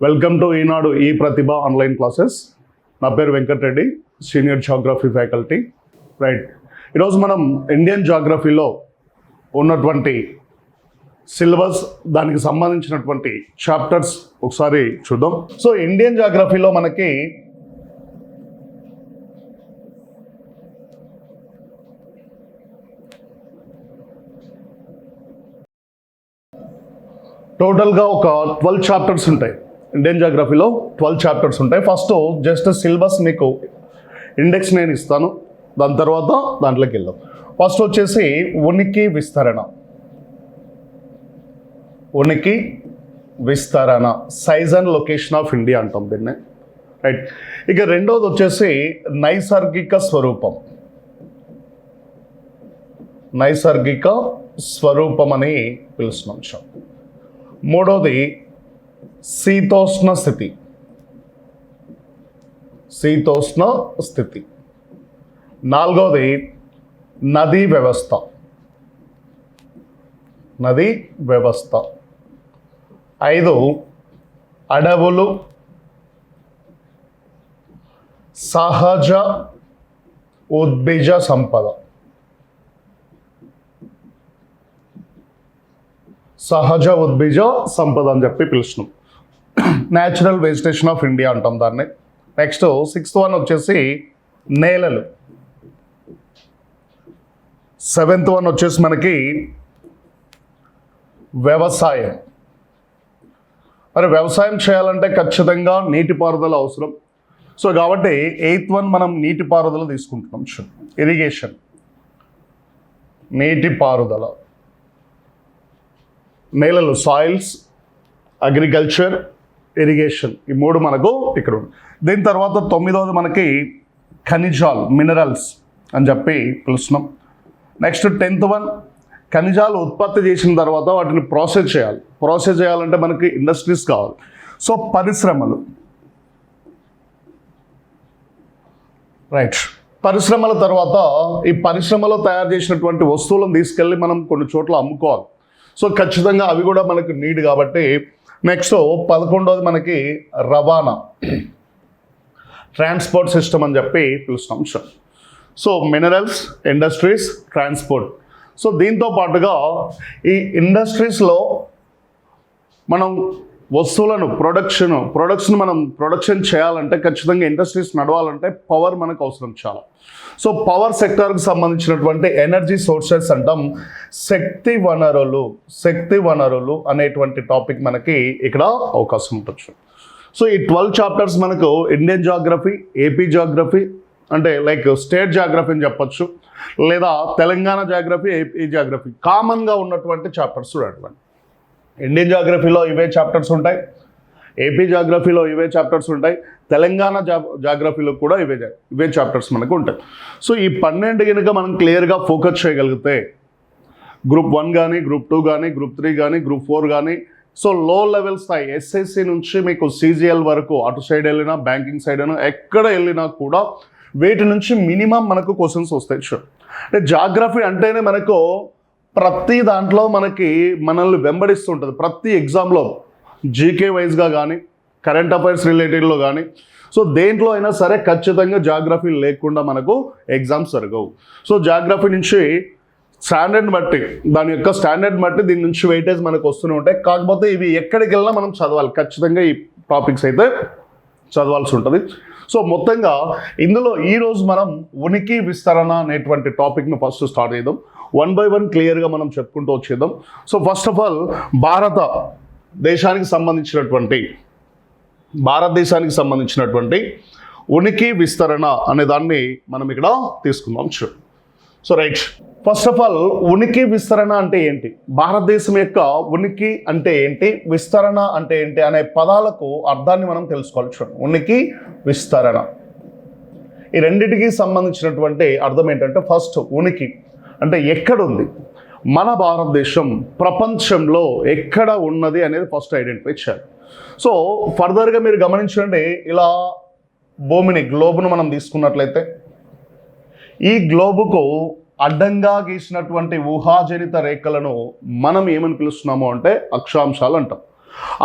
Welcome to ఈనాడు ఈ ప్రతిభ online classes. నా పేరు Venkatareddy, senior geography faculty. Right, ఈరోజు మనం ఇండియన్ జాగ్రఫీలో ఉన్నటువంటి సిలబస్, దానికి సంబంధించినటువంటి చాప్టర్స్ ఒకసారి చూద్దాం. సో ఇండియన్ జాగ్రఫీలో మనకి టోటల్గా ఒక 12 చాప్టర్స్ ఉంటాయి. ఇండియన్ జాగ్రఫీలో 12 చాప్టర్స్ ఉంటాయి. ఫస్ట్ జస్ట్ సిలబస్ మీకు ఇండెక్స్ నేను ఇస్తాను, దాని తర్వాత దాంట్లోకి వెళ్దాం. ఫస్ట్ వచ్చేసి ఉనికి విస్తరణ, ఉనికి విస్తరణ, size and location of India అంటాం దీన్ని. రైట్, ఇక రెండోది వచ్చేసి నైసర్గిక స్వరూపం, నైసర్గిక స్వరూపం అని పిలుస్తున్నాం. మూడోది శీతోష్ణ స్థితి, శీతోష్ణ స్థితి. నాలుగోది నదీ వ్యవస్థ, నదీ వ్యవస్థ. 5 అడవులు, సహజ ఉద్భిజ సంపద, సహజ ఉద్భిజ సంపద అని చెప్పి పిలుస్తున్నాం. న్యాచురల్ వెజిటేషన్ ఆఫ్ ఇండియా అంటాం దాన్ని. నెక్స్ట్ 6th వన్ వచ్చేసి నేలలు. 7th వన్ వచ్చేసి మనకి వ్యవసాయం. మరి వ్యవసాయం చేయాలంటే ఖచ్చితంగా నీటిపారుదల అవసరం. సో కాబట్టి 8th వన్ మనం నీటిపారుదల తీసుకుంటున్నాం. ఇరిగేషన్, నీటిపారుదల. నేలలు, సాయిల్స్, అగ్రికల్చర్, ఇరిగేషన్, ఈ 3 మనకు ఇక్కడ ఉంది. దీని తర్వాత 9వది మనకి ఖనిజాలు, మినరల్స్ అని చెప్పి పిలుస్తున్నాం. నెక్స్ట్ 10th వన్ ఖనిజాలు ఉత్పత్తి చేసిన తర్వాత వాటిని ప్రాసెస్ చేయాలి. ప్రాసెస్ చేయాలంటే మనకి ఇండస్ట్రీస్ కావాలి. సో పరిశ్రమలు. రైట్, పరిశ్రమల తర్వాత ఈ పరిశ్రమలో తయారు చేసినటువంటి వస్తువులను తీసుకెళ్ళి మనం కొన్ని చోట్ల అమ్ముకోవాలి. సో ఖచ్చితంగా అవి కూడా మనకు నీడ్ కాబట్టి. నెక్స్ట్ 11వది మనకి రవాణా, ట్రాన్స్పోర్ట్ సిస్టమ్ అని చెప్పి పిలుస్తాం. So minerals, industries, transport. So దీంతో పాటుగా ఈ ఇండస్ట్రీస్లో మనం వస్తువులను ప్రొడక్షన్ మనం ప్రొడక్షన్ చేయాలంటే ఖచ్చితంగా ఇండస్ట్రీస్ నడవాలంటే పవర్ మనకు అవసరం చాలా. సో పవర్ సెక్టార్కి సంబంధించినటువంటి ఎనర్జీ సోర్సెస్ అంటాం. శక్తి వనరులు అనేటువంటి టాపిక్ మనకి ఇక్కడ అవకాశం ఉండొచ్చు. సో ఈ 12 చాప్టర్స్ మనకు ఇండియన్ జాగ్రఫీ, ఏపీ జాగ్రఫీ అంటే లైక్ స్టేట్ జాగ్రఫీ అని చెప్పొచ్చు, లేదా తెలంగాణ జాగ్రఫీ, ఏపీ జాగ్రఫీ కామన్గా ఉన్నటువంటి చాప్టర్స్ అటువంటి. ఇండియన్ జాగ్రఫీలో ఇవే చాప్టర్స్ ఉంటాయి, ఏపీ జాగ్రఫీలో ఇవే చాప్టర్స్ ఉంటాయి, తెలంగాణ జాగ్రఫీలో కూడా ఇవే చాప్టర్స్ మనకు ఉంటాయి. సో ఈ 12 కనుక మనం క్లియర్గా ఫోకస్ చేయగలిగితే గ్రూప్ 1 కానీ, గ్రూప్ 2 కానీ, గ్రూప్ 3 కానీ, గ్రూప్ 4 కానీ, సో లో లెవెల్ స్థాయి ఎస్ఎస్సి నుంచి మీకు సీజీఎల్ వరకు అటు సైడ్ వెళ్ళినా, బ్యాంకింగ్ సైడ్ అయినా, ఎక్కడ వెళ్ళినా కూడా వీటి నుంచి మినిమం మనకు క్వశ్చన్స్ వస్తాయి. అంటే జాగ్రఫీ అంటేనే మనకు ప్రతి దాంట్లో మనల్ని వెంబడిస్తుంటుంది. ప్రతి ఎగ్జామ్లో జీకే వైజ్గా కానీ, కరెంట్ అఫైర్స్ రిలేటెడ్లో కానీ, సో దేంట్లో అయినా సరే ఖచ్చితంగా జాగ్రఫీ లేకుండా మనకు ఎగ్జామ్స్ జరగవు. సో జాగ్రఫీ నుంచి స్టాండర్డ్ బట్టి, దాని యొక్క స్టాండర్డ్ బట్టి దీని నుంచి వెయిటేజ్ మనకు వస్తూనే ఉంటాయి. కాకపోతే ఇవి ఎక్కడికి వెళ్ళినా మనం చదవాలి, ఖచ్చితంగా ఈ టాపిక్స్ అయితే చదవాల్సి ఉంటుంది. సో మొత్తంగా ఇందులో ఈరోజు మనం ఉనికి విస్తరణ అనేటువంటి టాపిక్ను ఫస్ట్ స్టార్ట్ చేద్దాం. 1 by 1 క్లియర్గా మనం చెప్పుకుంటూ వచ్చేద్దాం. సో ఫస్ట్ ఆఫ్ ఆల్ భారతదేశానికి సంబంధించినటువంటి ఉనికి విస్తరణ అనే దాన్ని మనం ఇక్కడ తీసుకుందాం. So right, first of all ఉనికి విస్తరణ అంటే ఏంటి, భారతదేశం యొక్క ఉనికి అంటే ఏంటి, విస్తరణ అంటే ఏంటి అనే పదాలకు అర్థాన్ని మనం తెలుసుకోవాలి. ఉనికి, విస్తరణ, ఈ రెండింటికి సంబంధించినటువంటి అర్థం ఏంటంటే, ఫస్ట్ ఉనికి అంటే ఎక్కడుంది, మన భారతదేశం ప్రపంచంలో ఎక్కడ ఉన్నది అనేది ఫస్ట్ ఐడెంటిఫై చేయాలి. సో ఫర్దర్గా మీరు గమనించండి, ఇలా గ్లోబ్ను మనం తీసుకున్నట్లయితే ఈ గ్లోబుకు అడ్డంగా గీసినటువంటి ఊహాజనిత రేఖలను మనం ఏమని పిలుస్తున్నాము అంటే అక్షాంశాలు అంటాం.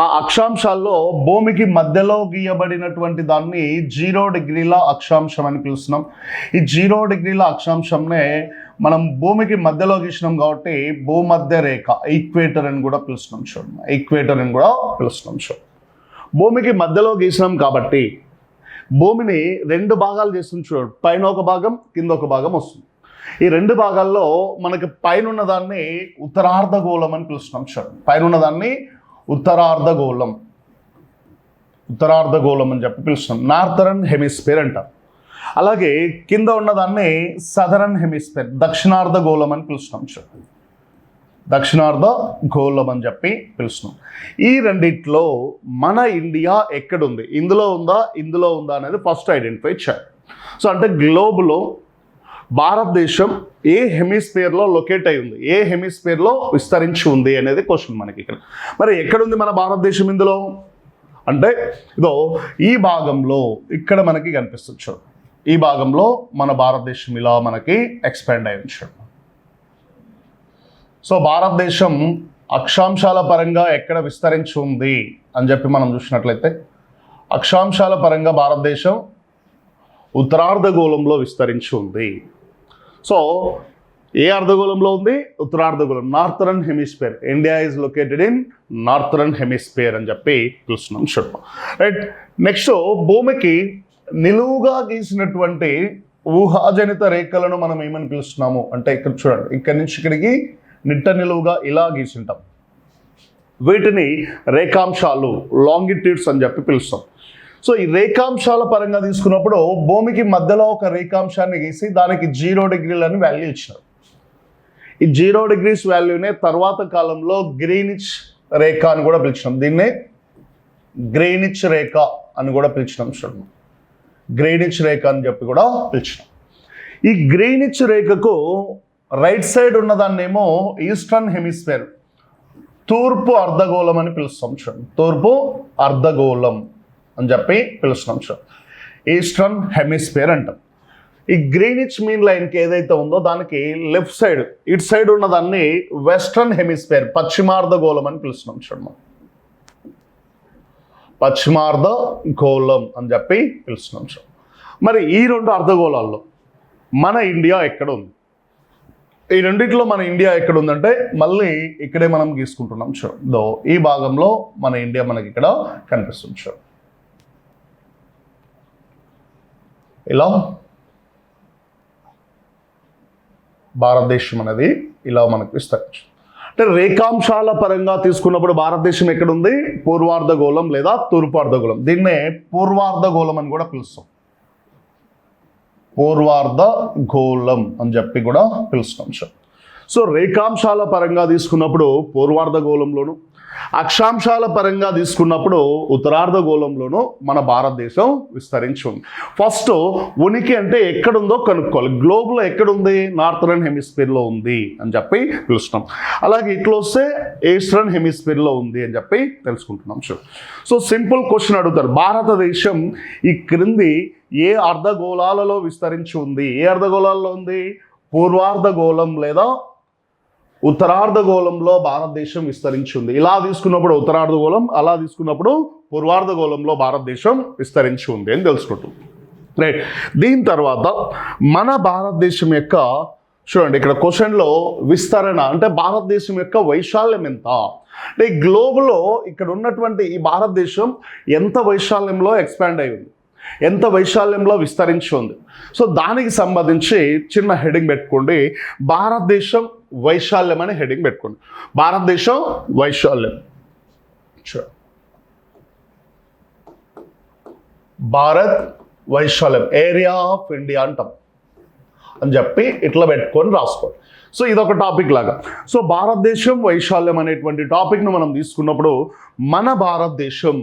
ఆ అక్షాంశాల్లో భూమికి మధ్యలో గీయబడినటువంటి దాన్ని 0 డిగ్రీల అక్షాంశం అని పిలుస్తున్నాం. ఈ 0 డిగ్రీల అక్షాంశంనే మనం భూమికి మధ్యలో గీసినాం కాబట్టి భూమధ్య రేఖ ఈక్వేటర్ అని కూడా పిలుస్తున్నాం. చూడండి, ఈక్వేటర్ అని కూడా పిలుస్తున్నాం. చూడండి, భూమికి మధ్యలో గీసినాం కాబట్టి భూమిని 2 భాగాలు చేస్తుంది. చూడండి, పైన ఒక భాగం, కింద ఒక భాగం వస్తుంది. ఈ 2 భాగాల్లో మనకి పైన ఉన్నదాన్ని ఉత్తరార్ధగోళం అని పిలుస్తున్నాం. చూడండి, పైన ఉన్నదాన్ని ఉత్తరార్ధగోళం అని చెప్పి పిలుస్తున్నాం. నార్థరన్ హెమిస్ఫియర్ అంటాం. అలాగే కింద ఉన్నదాన్ని సదరన్ హెమిస్ఫియర్, దక్షిణార్ధగోళం అని పిలుస్తున్నాం. చూడండి, దక్షిణార్ధగోళం అని చెప్పి పిలుస్తున్నాం. ఈ రెండిట్లో మన ఇండియా ఎక్కడుంది, ఇందులో ఉందా అనేది ఫస్ట్ ఐడెంటిఫై చేయాలి. సో అంటే గ్లోబ్లో భారతదేశం ఏ హెమిస్ఫియర్లో లొకేట్ అయి ఉంది, ఏ హెమిస్ఫియర్లో విస్తరించి ఉంది అనేది క్వశ్చన్ మనకి ఇక్కడ. మరి ఎక్కడుంది మన భారతదేశం ఇందులో అంటే ఇదో ఈ భాగంలో ఇక్కడ మనకి కనిపిస్తుంది. చూడు, ఈ భాగంలో మన భారతదేశం ఇలా మనకి ఎక్స్పాండ్ అయి ఉంచాడు. సో భారతదేశం అక్షాంశాల పరంగా ఎక్కడ విస్తరించి ఉంది అని చెప్పి మనం చూసినట్లయితే అక్షాంశాల పరంగా భారతదేశం ఉత్తరార్ధగోళంలో విస్తరించి ఉంది. సో ఏ అర్ధగోళంలో ఉంది? ఉత్తరార్ధగోళం, northern hemisphere. India is located in northern hemisphere అని చెప్పి పిలుస్తున్నాం. చూద్దాం, రైట్. నెక్స్ట్, భూమికి నిలువుగా గీసినటువంటి ఊహాజనిత రేఖలను మనం ఏమని పిలుస్తున్నాము అంటే ఇక్కడ చూడండి, ఇక్కడి నుంచి ఇక్కడికి నిట్ట నిలువుగా ఇలా గీసింటాం. వీటిని రేఖాంశాలు, లాంగిట్యూడ్స్ అని చెప్పి పిలుస్తాం. సో ఈ రేఖాంశాల పరంగా తీసుకున్నప్పుడు భూమికి మధ్యలో ఒక రేఖాంశాన్ని గీసి దానికి 0 డిగ్రీలని వాల్యూ ఇచ్చినారు. ఈ 0 డిగ్రీస్ వాల్యూనే తర్వాత కాలంలో గ్రీనిచ్ రేఖ అని కూడా పిలిచినాం. దీన్నే గ్రీనిచ్ రేఖ అని కూడా పిలిచినాం. చూడండి, గ్రీనిచ్ రేఖ అని చెప్పి కూడా పిలిచినాం. ఈ గ్రీనిచ్ రేఖకు రైట్ సైడ్ ఉన్నదాన్నేమో ఈస్టర్న్ హెమిస్ఫియర్, తూర్పు అర్ధగోళం అని పిలుస్తాం. చూడండి, తూర్పు అర్ధగోళం అని చెప్పి పిలుస్తున్నాం. చూడండి, ఈస్టర్న్ హెమిస్ఫియర్ అంటాం. ఈ గ్రీనిచ్ మీన్ లైన్కి ఏదైతే ఉందో దానికి లెఫ్ట్ సైడ్, ఇటు సైడ్ ఉన్నదాన్ని వెస్టర్న్ హెమిస్ఫియర్, పశ్చిమార్ధగోళం అని పిలుస్తున్నాం. చూడండి, పశ్చిమార్ధగోళం అని చెప్పి పిలుస్తున్నాం. చూడండి, మరి ఈ 2 అర్ధగోళాల్లో మన ఇండియా ఎక్కడ ఉంది? ఈ రెండిట్లో మన ఇండియా ఎక్కడ ఉందంటే మళ్ళీ ఇక్కడే మనం గీసుకుంటున్నాం. చూడండి, ఈ భాగంలో మన ఇండియా మనకి ఇక్కడ కనిపిస్తుంది. చూడండి, ఇలా భారతదేశం అనేది ఇలా మనకు విస్తరించు. అంటే రేఖాంశాల పరంగా తీసుకున్నప్పుడు భారతదేశం ఎక్కడుంది? పూర్వార్ధగోళం లేదా తూర్పు అర్ధగోళం. దీన్నే పూర్వార్ధగోళం అని కూడా పిలుస్తాం. పూర్వార్ధగోళం అని చెప్పి కూడా పిలుస్తాం. సో రేఖాంశాల పరంగా తీసుకున్నప్పుడు పూర్వార్ధగోళంలోను, అక్షాంశాల పరంగా తీసుకున్నప్పుడు ఉత్తరార్ధగోళంలోనూ మన భారతదేశం విస్తరించి ఉంది. ఫస్ట్ ఉనికి అంటే ఎక్కడుందో కనుక్కోవాలి. గ్లోబ్లో ఎక్కడుంది? నార్థరన్ హెమిస్ఫియర్లో ఉంది అని చెప్పి పిలుస్తున్నాం. అలాగే ఇట్లా వస్తే ఈస్టర్న్ హెమిస్ఫియర్లో ఉంది అని చెప్పి తెలుసుకుంటున్నాం. సో సింపుల్ క్వశ్చన్ అడుగుతారు, భారతదేశం ఈ క్రింది ఏ అర్ధగోళాలలో విస్తరించి ఉంది? ఏ అర్ధగోళాల్లో ఉంది? పూర్వార్ధగోళం లేదా ఉత్తరార్ధగోళంలో భారతదేశం విస్తరించి ఉంది. ఇలా తీసుకున్నప్పుడు ఉత్తరార్ధగోళం, అలా తీసుకున్నప్పుడు పూర్వార్ధగోళంలో భారతదేశం విస్తరించి ఉంది అని తెలుసుకుంటుంది. రైట్. దీని తర్వాత మన భారతదేశం యొక్క చూడండి, ఇక్కడ క్వశ్చన్లో విస్తరణ అంటే భారతదేశం యొక్క వైశాల్యం ఎంత అంటే గ్లోబ్లో ఇక్కడ ఉన్నటువంటి ఈ భారతదేశం ఎంత వైశాల్యంలో ఎక్స్పాండ్ అయి ఉంది, ఎంత వైశాల్యంలో విస్తరించి ఉంది. సో దానికి సంబంధించి చిన్న హెడింగ్ పెట్టుకోండి, భారతదేశం వైశాల్యం అని హెడింగ్ పెట్టుకోండి. భారతదేశం వైశాల్యం, భారత్ వైశాల్యం, ఏరియా ఆఫ్ ఇండియా అంటాం అని చెప్పి ఇట్లా పెట్టుకొని రాసుకోండి. సో ఇదొక టాపిక్ లాగా. సో భారతదేశం వైశాల్యం అనేటువంటి టాపిక్ను మనం తీసుకున్నప్పుడు మన భారతదేశం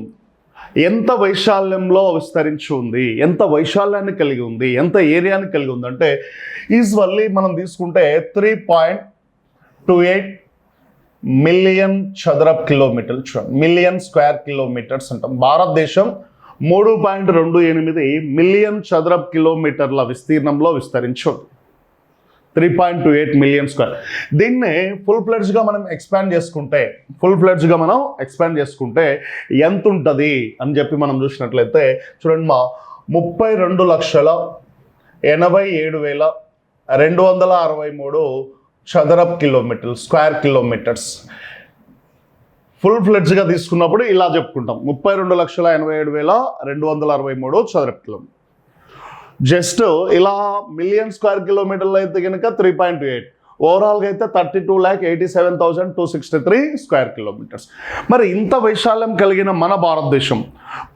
ఎంత వైశాల్యంలో విస్తరించి ఉంది, ఎంత వైశాల్యాన్ని కలిగి ఉంది, ఎంత ఏరియాని కలిగి ఉంది అంటే ఈజువల్లీ మనం తీసుకుంటే 3.28 మిలియన్ చదరపు కిలోమీటర్లు. చూడండి, మిలియన్ స్క్వేర్ కిలోమీటర్స్ అంటాం. భారతదేశం 3.28 మిలియన్ చదరపు కిలోమీటర్ల విస్తీర్ణంలో విస్తరించి ఉంది. 3.28 మిలియన్ స్క్వేర్. దీన్నే ఫుల్ ఫ్లెడ్జ్గా మనం ఎక్స్పాండ్ చేసుకుంటే ఎంత ఉంటుంది అని చెప్పి మనం చూసినట్లయితే చూడండి 32,87,263 చదరపు కిలోమీటర్లు, స్క్వేర్ కిలోమీటర్స్. ఫుల్ ఫ్లెడ్జ్గా తీసుకున్నప్పుడు ఇలా చెప్పుకుంటాం 32,87,263 చదరపు కిలోమీటర్. జస్ట్ ఇలా మిలియన్ స్క్వేర్ కిలోమీటర్లు అయితే కనుక 3.28, ఓవరాల్గా అయితే 32,87,263 స్క్వేర్ కిలోమీటర్స్. మరి ఇంత వైశాల్యం కలిగిన మన భారతదేశం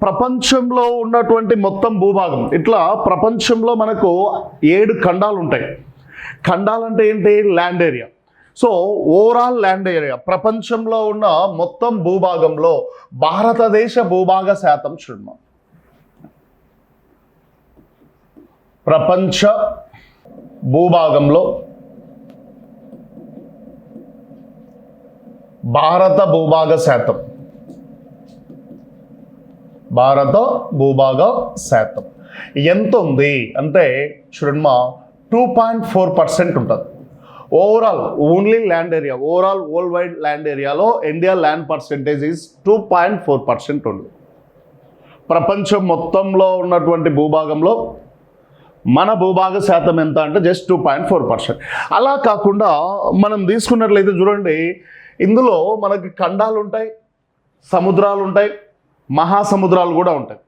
ప్రపంచంలో ఉన్నటువంటి మొత్తం భూభాగం, ఇట్లా ప్రపంచంలో మనకు 7 ఖండాలు ఉంటాయి. ఖండాలు అంటే ఏంటి? Land area. So overall land area ప్రపంచంలో ఉన్న మొత్తం భూభాగంలో భారతదేశ భూభాగ శాతం చూద్దాం. ప్రపంచ భూభాగంలో భారత భూభాగ శాతం ఎంత ఉంది అంటే చూడమ్మా 2.4% ఉంటుంది. Overall only land area, overall world wide land ఏరియాలో ఇండియా ల్యాండ్ పర్సెంటేజ్ ఈజ్ 2.4% ఉంది. ప్రపంచం మొత్తంలో ఉన్నటువంటి భూభాగంలో మన భూభాగ శాతం ఎంత అంటే జస్ట్ 2.4%. అలా కాకుండా మనం తీసుకున్నట్లయితే చూడండి, ఇందులో మనకి ఖండాలు ఉంటాయి, సముద్రాలు ఉంటాయి, మహాసముద్రాలు కూడా ఉంటాయి.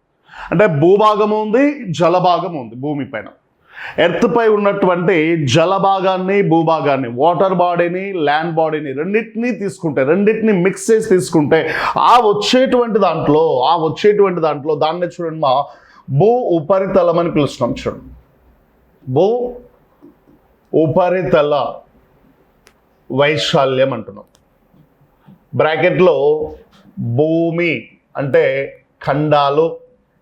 అంటే భూభాగం ఉంది, జలభాగం ఉంది. భూమిపైన ఎర్త్ పై ఉన్నటువంటి జలభాగాన్ని, భూభాగాన్ని, వాటర్ బాడీని, ల్యాండ్ బాడీని రెండింటినీ తీసుకుంటే, రెండింటిని మిక్స్ చేసి తీసుకుంటే ఆ వచ్చేటువంటి దాంట్లో దాన్ని చూడండి భూ ఉపరితలం అని పిలుస్తున్నాం. చూడండి, భూ ఉపరితల వైశాల్యం అంటున్నాం. బ్రాకెట్లో భూమి అంటే ఖండాలు,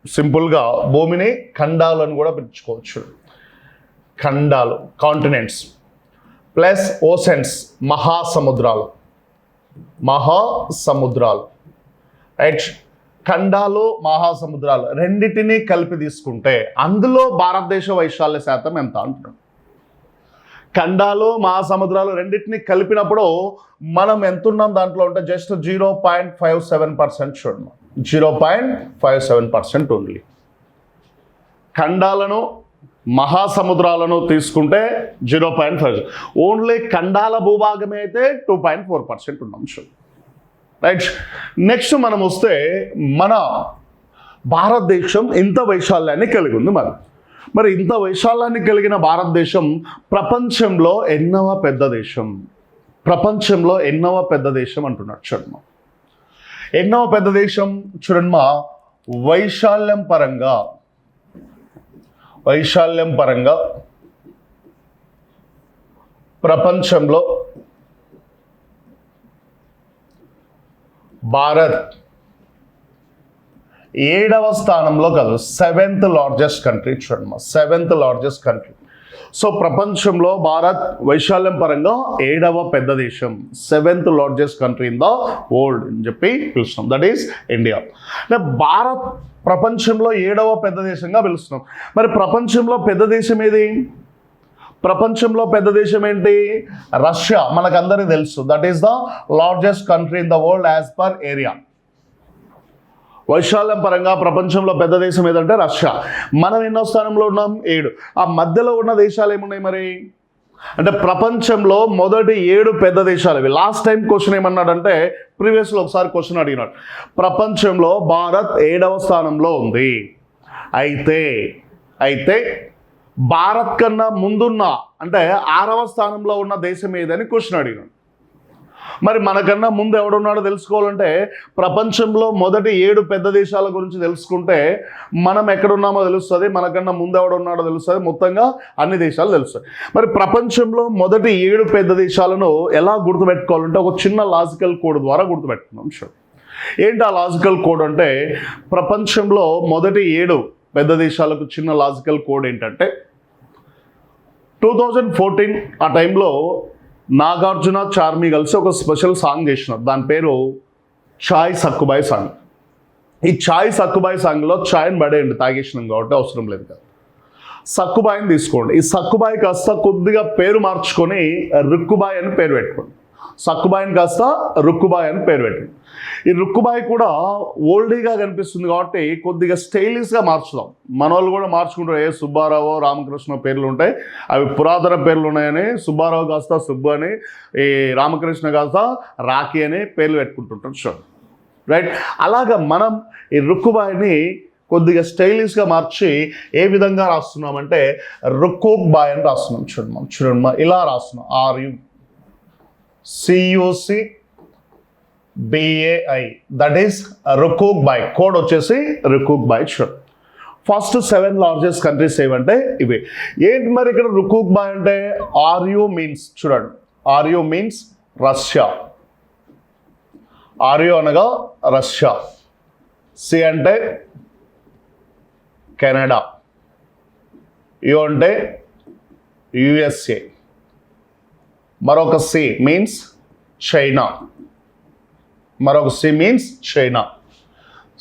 సింపుల్గా భూమిని ఖండాలు అని కూడా పిలుచుకోవచ్చు. ఖండాలు కాంటినెంట్స్ ప్లస్ ఓషన్స్ మహాసముద్రాలు రైట్. ఖండాలు మహాసముద్రాలు రెండింటినీ కలిపి తీసుకుంటే అందులో భారతదేశ వైశాల్య శాతం ఎంత అంటున్నాం. ఖండాలు మహాసముద్రాలు రెండింటినీ కలిపినప్పుడు మనం ఎంత ఉన్నాం దాంట్లో అంటే జస్ట్ 0.57% చూడండి. 0.57% ఓన్లీ. ఖండాలను మహాసముద్రాలను తీసుకుంటే 0.5, ఓన్లీ ఖండాల భూభాగమే అయితే 2.4% ఉన్నాం. రైట్. నెక్స్ట్ మనం వస్తే మన భారతదేశం ఇంత వైశాల్యాన్ని కలిగి ఉంది. మరి ఇంత వైశాల్యాన్ని కలిగిన భారతదేశం ప్రపంచంలో ఎన్నవ పెద్ద దేశం అంటున్నాడు. చూడమ్మా, ఎన్నవ పెద్ద దేశం చూడమ్మా, వైశాల్యం పరంగా ప్రపంచంలో భారత్ 7వ స్థానంలో కాదు, 7th లార్జెస్ట్ కంట్రీ. చూడమ్మా, 7th లార్జెస్ట్ కంట్రీ. సో ప్రపంచంలో భారత్ వైశాల్యం పరంగా 7వ పెద్ద దేశం, 7th largest country in the world అని చెప్పి పిలుస్తున్నాం. That is India. అంటే భారత్ ప్రపంచంలో 7వ పెద్ద దేశంగా పిలుస్తున్నాం. మరి ప్రపంచంలో పెద్ద దేశం ఏది? ప్రపంచంలో పెద్ద దేశం ఏంటి? రష్యా. మనకందరికీ తెలుసు, that is the largest country in the world as per area. వైశాల్యం పరంగా ప్రపంచంలో పెద్ద దేశం ఏదంటే రష్యా. మనం ఎన్నో స్థానంలో ఉన్నాం? 7. ఆ మధ్యలో ఉన్న దేశాలు ఏమున్నాయి మరి అంటే ప్రపంచంలో మొదటి 7 పెద్ద దేశాలు ఇవి. లాస్ట్ టైం క్వశ్చన్ ఏమన్నాడంటే, ప్రీవియస్లో ఒకసారి క్వశ్చన్ అడిగినాడు, ప్రపంచంలో భారత్ 7వ స్థానంలో ఉంది. అయితే భారత్ కన్నా ముందున్న అంటే 6వ స్థానంలో ఉన్న దేశం ఏదని క్వశ్చన్ అడిగినాడు. మరి మనకన్నా ముందు ఎవడున్నాడో తెలుసుకోవాలంటే ప్రపంచంలో మొదటి 7 పెద్ద దేశాల గురించి తెలుసుకుంటే మనం ఎక్కడున్నామో తెలుస్తుంది, మనకన్నా ముందు ఎవడున్నాడో తెలుస్తుంది, మొత్తంగా అన్ని దేశాలు తెలుస్తాయి. మరి ప్రపంచంలో మొదటి 7 పెద్ద దేశాలను ఎలా గుర్తుపెట్టుకోవాలంటే ఒక చిన్న లాజికల్ కోడ్ ద్వారా గుర్తుపెట్టుకున్నాం. ఏంటి ఆ లాజికల్ కోడ్ అంటే, ప్రపంచంలో మొదటి 7 పెద్ద దేశాలకు చిన్న లాజికల్ కోడ్ ఏంటంటే 2014 ఆ టైంలో నాగార్జున చార్మి కలిసి ఒక స్పెషల్ సాంగ్ చేసినారు. దాని పేరు చాయ్ సక్కుబాయ్ సాంగ్. ఈ చాయ్ సక్కుబాయ్ సాంగ్లో చాయ్ని పడేయండి, తాగేసినాం కాబట్టి అవసరం లేదు కదా. సక్కుబాయిని తీసుకోండి. ఈ సక్కుబాయి కాస్త కొద్దిగా పేరు మార్చుకొని రుక్కుబాయి అని పేరు పెట్టుకోండి. సక్కుబాయిని కాస్త రుక్కుబాయి అని పేరు పెట్టండి. ఈ రుక్కుబాయి కూడా ఓల్డీగా కనిపిస్తుంది కాబట్టి కొద్దిగా స్టైలిష్గా మార్చుదాం. మన వాళ్ళు కూడా మార్చుకుంటారు. ఏ సుబ్బారావు రామకృష్ణ పేర్లు ఉంటాయి, అవి పురాతన పేర్లు ఉన్నాయని సుబ్బారావు కాస్త సుబ్బు అని, ఈ రామకృష్ణ కాస్త రాఖీ అని పేర్లు పెట్టుకుంటుంటారు. Sure right. అలాగా మనం ఈ రుక్కుబాయిని కొద్దిగా స్టైలిష్గా మార్చి ఏ విధంగా రాస్తున్నామంటే రుక్కుక్ బాయ్ అని రాస్తున్నాం. చూడమ్మా ఇలా రాస్తున్నాం. RUCUCBAI, that is rucuc boy. Code వచ్చేసి రుక్కుక్ బాయ్. చూడండి ఫస్ట్ 7 లార్జెస్ట్ కంట్రీస్ ఏమంటే ఇవి. ఏంటి మరి ఇక్కడ రుక్కుక్ బాయ్ అంటే RU మీన్స్, చూడండి RU మీన్స్ రష్యా. RU అనగా రష్యా. C అంటే కెనడా. U అంటే USA. మరొక C మీన్స్ చైనా. మరొక C means China.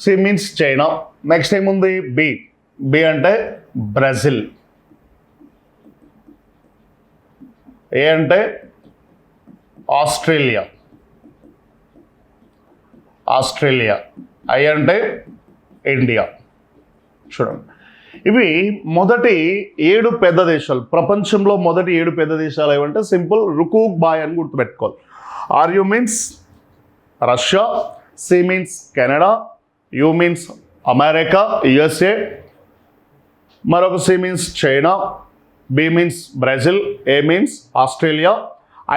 C means China. Next ఏముంది B అంటే బ్రెజిల్. A అంటే ఆస్ట్రేలియా. I అంటే ఇండియా. చూడండి ఇవి మొదటి 7 పెద్ద దేశాలు. ప్రపంచంలో మొదటి 7 పెద్ద దేశాలు ఏమంటే సింపుల్ రుక్కుక్ బాయ్ అని గుర్తుపెట్టుకోవాలి. RU means Russia, C means Canada, U means America USA, మరొక C means China, B means Brazil, A means Australia,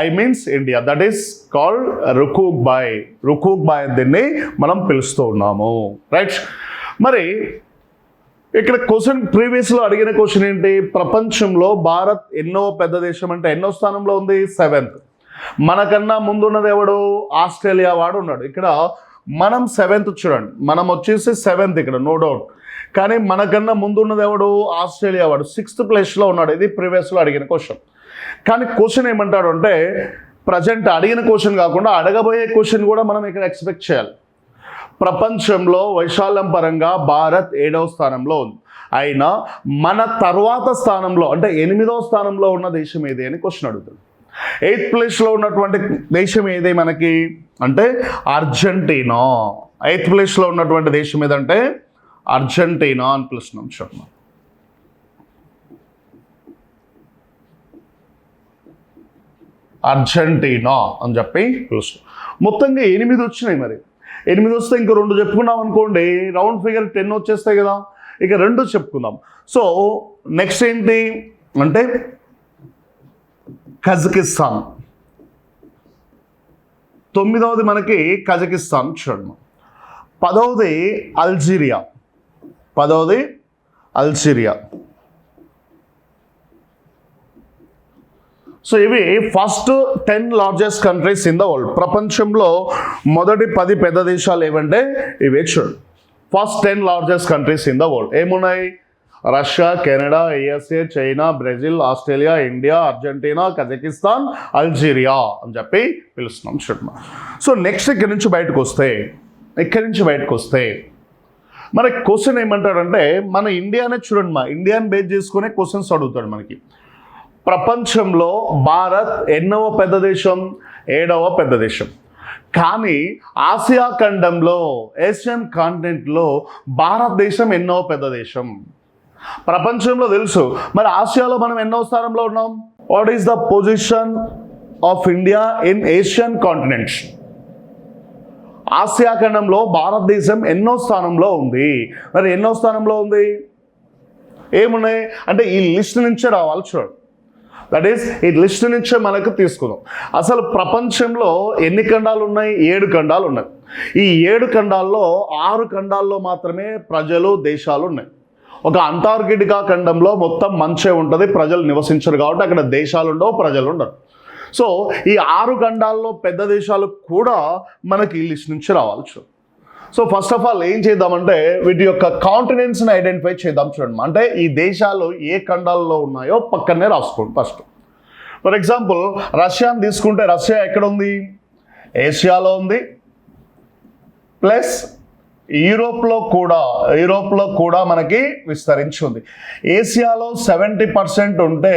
I means India. That is called rucuc boy. Rucuc boy దీన్ని మనం పిలుస్తూ ఉన్నాము. Right. మరి ఇక్కడ question ప్రీవియస్లో అడిగిన question ఏంటి, ప్రపంచంలో భారత్ ఎన్నో పెద్ద దేశం అంటే ఎన్నో స్థానంలో ఉంది, 7th. మనకన్నా ముందున్నది ఎవడు, ఆస్ట్రేలియా వాడు ఉన్నాడు. ఇక్కడ మనం 7th. చూడండి మనం వచ్చేసి 7th ఇక్కడ, నో డౌట్. కానీ మనకన్నా ముందున్నది ఎవడు, ఆస్ట్రేలియా వాడు 6th ప్లేస్లో ఉన్నాడు. ఇది ప్రీవియస్లో అడిగిన క్వశ్చన్. కానీ క్వశ్చన్ ఏమంటాడు అంటే ప్రజెంట్ అడిగిన క్వశ్చన్ కాకుండా అడగబోయే క్వశ్చన్ కూడా మనం ఇక్కడ ఎక్స్పెక్ట్ చేయాలి. ప్రపంచంలో వైశాల్యం పరంగా భారత్ 7వ స్థానంలో ఉంది. అయినా మన తర్వాత స్థానంలో అంటే 8వ స్థానంలో ఉన్న దేశం ఏది అని క్వశ్చన్ అడుగుతుంది. 8th ప్లేస్లో ఉన్నటువంటి దేశం ఏది మనకి అంటే అర్జెంటీనా. 8th ప్లేస్లో ఉన్నటువంటి దేశం ఏదంటే అర్జెంటీనా అని పిలుస్తున్నాం. చూడండి అర్జెంటీనా అని చెప్పి పిలుస్తున్నాం. మొత్తంగా 8 వచ్చినాయి. మరి 8 వస్తే ఇంకో 2 చెప్పుకున్నాం అనుకోండి, రౌండ్ ఫిగర్ 10 వచ్చేస్తాయి కదా. ఇక 2 చెప్పుకుందాం. సో నెక్స్ట్ ఏంటి అంటే కజకిస్తాన్. 9వది మనకి కజకిస్తాన్. చూడండి 10వది అల్జీరియా. సో ఇవి first 10 largest countries in the world. ప్రపంచంలో మొదటి 10 పెద్ద దేశాలు ఏమంటే ఇవే. చూడండి first 10 largest countries in the world ఏమున్నాయి, Russia, Canada, USA, China, Brazil, Australia, India, Argentina, Kazakhstan, Algeria అని చెప్పి పిలుస్తున్నాం. చూడండి సో నెక్స్ట్ ఇక్కడి నుంచి బయటకు వస్తే మన క్వశ్చన్ ఏమంటాడంటే మన ఇండియానే చూడండి, మా ఇండియాని బేస్ చేసుకునే క్వశ్చన్స్ అడుగుతాడు మనకి. ప్రపంచంలో భారత్ ఎన్నవ పెద్ద దేశం, 7వ పెద్ద దేశం. కానీ ఆసియా ఖండంలో, ఏషియన్ కాంటినెంట్లో భారతదేశం ఎన్నవ పెద్ద దేశం. ప్రపంచంలో తెలుసు, మరి ఆసియాలో మనం ఎన్నో స్థానంలో ఉన్నాం. What is the position of India in Asian continent. Asia ఖండంలో భారతదేశం ఎన్నో స్థానంలో ఉంది. మరి ఎన్నో స్థానంలో ఉంది ఏమున్నాయి అంటే ఈ లిస్ట్ నుంచే రావాలి. చూడండి దట్ ఈస్ ఈ లిస్ట్ నుంచే మనకు తీసుకుందాం. అసలు ప్రపంచంలో ఎన్ని ఖండాలు ఉన్నాయి, 7 ఖండాలు ఉన్నాయి. ఈ 7 ఖండాల్లో 6 ఖండాల్లో మాత్రమే ప్రజలు, దేశాలు ఉన్నాయి. ఒక అంటార్కిటికా ఖండంలో మొత్తం మంచే ఉంటుంది, ప్రజలు నివసించరు కాబట్టి అక్కడ దేశాలు ఉండవు, ప్రజలు ఉండరు. సో ఈ 6 ఖండాల్లో పెద్ద దేశాలు కూడా మనకి ఈ లిస్ట్ నుంచి రావాలి. సో ఫస్ట్ ఆఫ్ ఆల్ ఏం చేద్దామంటే వీటి యొక్క కాంటినెంట్స్ని ఐడెంటిఫై చేద్దాం. చూడండి అంటే ఈ దేశాలు ఏ ఖండాల్లో ఉన్నాయో పక్కనే రాసుకోండి ఫస్ట్. ఫర్ ఎగ్జాంపుల్ రష్యాని తీసుకుంటే రష్యా ఎక్కడ ఉంది, ఏషియాలో ఉంది ప్లస్ యూరోప్లో కూడా మనకి విస్తరించి ఉంది. ఏసియాలో 70% ఉంటే